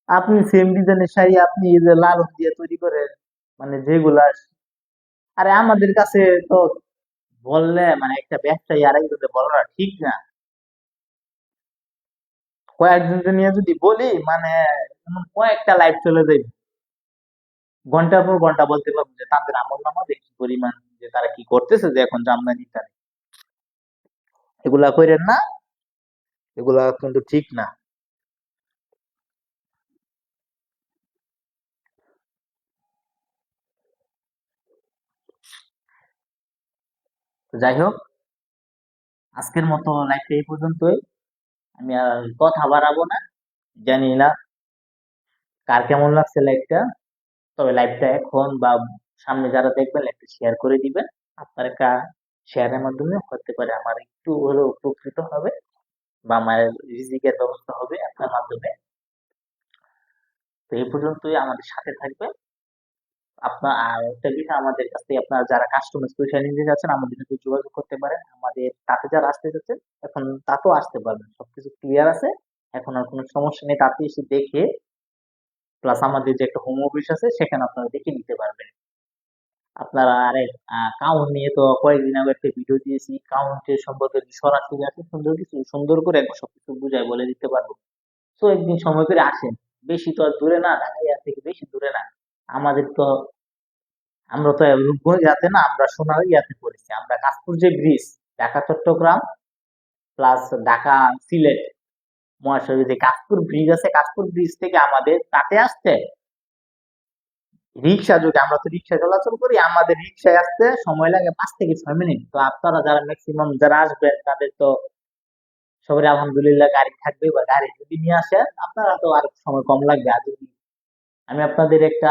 আপনি সেম ডিজাইনের শাড়ি আপনি এই যে লাল দিয়ে তৈরি করে মানে যেগুলা, আরে আমাদের কাছে তো বললে মানে একটা ব্যবসায়ী আরেকজনকে বলাটা ঠিক না, কয়েকজনকে নিয়ে যদি বলি মানে কয়েকটা লাইভ চলে যাবে, ঘন্টার পর ঘন্টা বলতে পারবো যে তাদের আমল নামাজে কি পরিমাণ, যে তারা কি করতেছে, যে এখন জামদানি টানে, এগুলা কইরেন না, এগুলা কিন্তু ঠিক না। তো যাই হোক, আজকের মতো লাইভটা এই পর্যন্তই, আমি আর কথা বাড়াবো না, জানি না কার কেমন লাগছে লাইভটা, তবে লাইভটা এখন বা সামনে যারা দেখবেন লাইভটা শেয়ার করে দিবেন, আপনার একটা শেয়ারের মাধ্যমে হতে পারে আমার একটু হলেও উপকৃত হবে, বা আমার রিজিকের ব্যবস্থা হবে আপনার মাধ্যমে। তো এই পর্যন্তই, আমাদের সাথে থাকবেন। আপনার আর একটা বিষয়, আমাদের কাছ থেকে আপনারা যারা কাস্টমাইজ করে শাড়ি নিতে যাচ্ছেন আমাদের সাথে যোগাযোগ করতে পারেন, আমাদের তাতে যারা আসতে যাচ্ছেন এখন তাতেও আসতে পারবেন, সবকিছু ক্লিয়ার আছে, এখন আর কোনো সমস্যা নেই, তাতে এসে দেখে, প্লাস আমাদের যে একটা হোম অফিস আছে সেখানে আপনারা দেখে নিতে পারবেন। আপনারা আরে কাউন্ট নিয়ে তো কয়েকদিন আগে একটা ভিডিও দিয়েছি, কাউন্টের সম্পর্কে সরাসরি আছে, সুন্দর কিছু সুন্দর করে একবার সবকিছু বুঝাই বলে দিতে পারবো। তো একদিন সময় করে আসেন, বেশি তো আর দূরে না, ঢাকা থেকে বেশি দূরে না, আমাদের তো, আমরা তো রূপগঞ্জ যাতে না, আমরা সোনার ইয়াতে পড়েছি, আমরা কাশপুর যে ব্রিজ, ঢাকা চট্টগ্রাম প্লাস ঢাকা সিলেট মহাসড়কে যে কাশপুর ব্রিজ আছে, কাশপুর ব্রিজ থেকে আমাদের তাতে আসতে রিক্সা, যদি আমরা তো রিক্সা চলাচল করি, আমাদের রিক্সায় আসতে সময় লাগে 5 থেকে 6 মিনিট। তো আপনারা যারা ম্যাক্সিমাম যারা আসবেন তাদের তো সবাই আলহামদুলিল্লাহ গাড়ি থাকবে, বা গাড়ি যদি নিয়ে আসেন আপনারা তো আর সময় কম লাগবে। আর যদি আমি আপনাদের একটা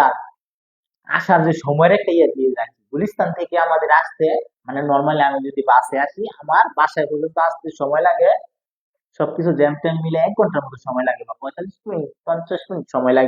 আসার যে সময়ের একটা ইয়ে দিয়ে রাখি, গুলিস্তান থেকে আমাদের আসতে মানে নর্মালি আমি যদি বাসে আসি আমার বাসায় পর্যন্ত আসতে সময় লাগে, সবকিছু জ্যাম ট্যাম মিলে 1 ঘন্টার মতো সময় লাগে, বা 45 মিনিট 50 মিনিট সময় লাগে।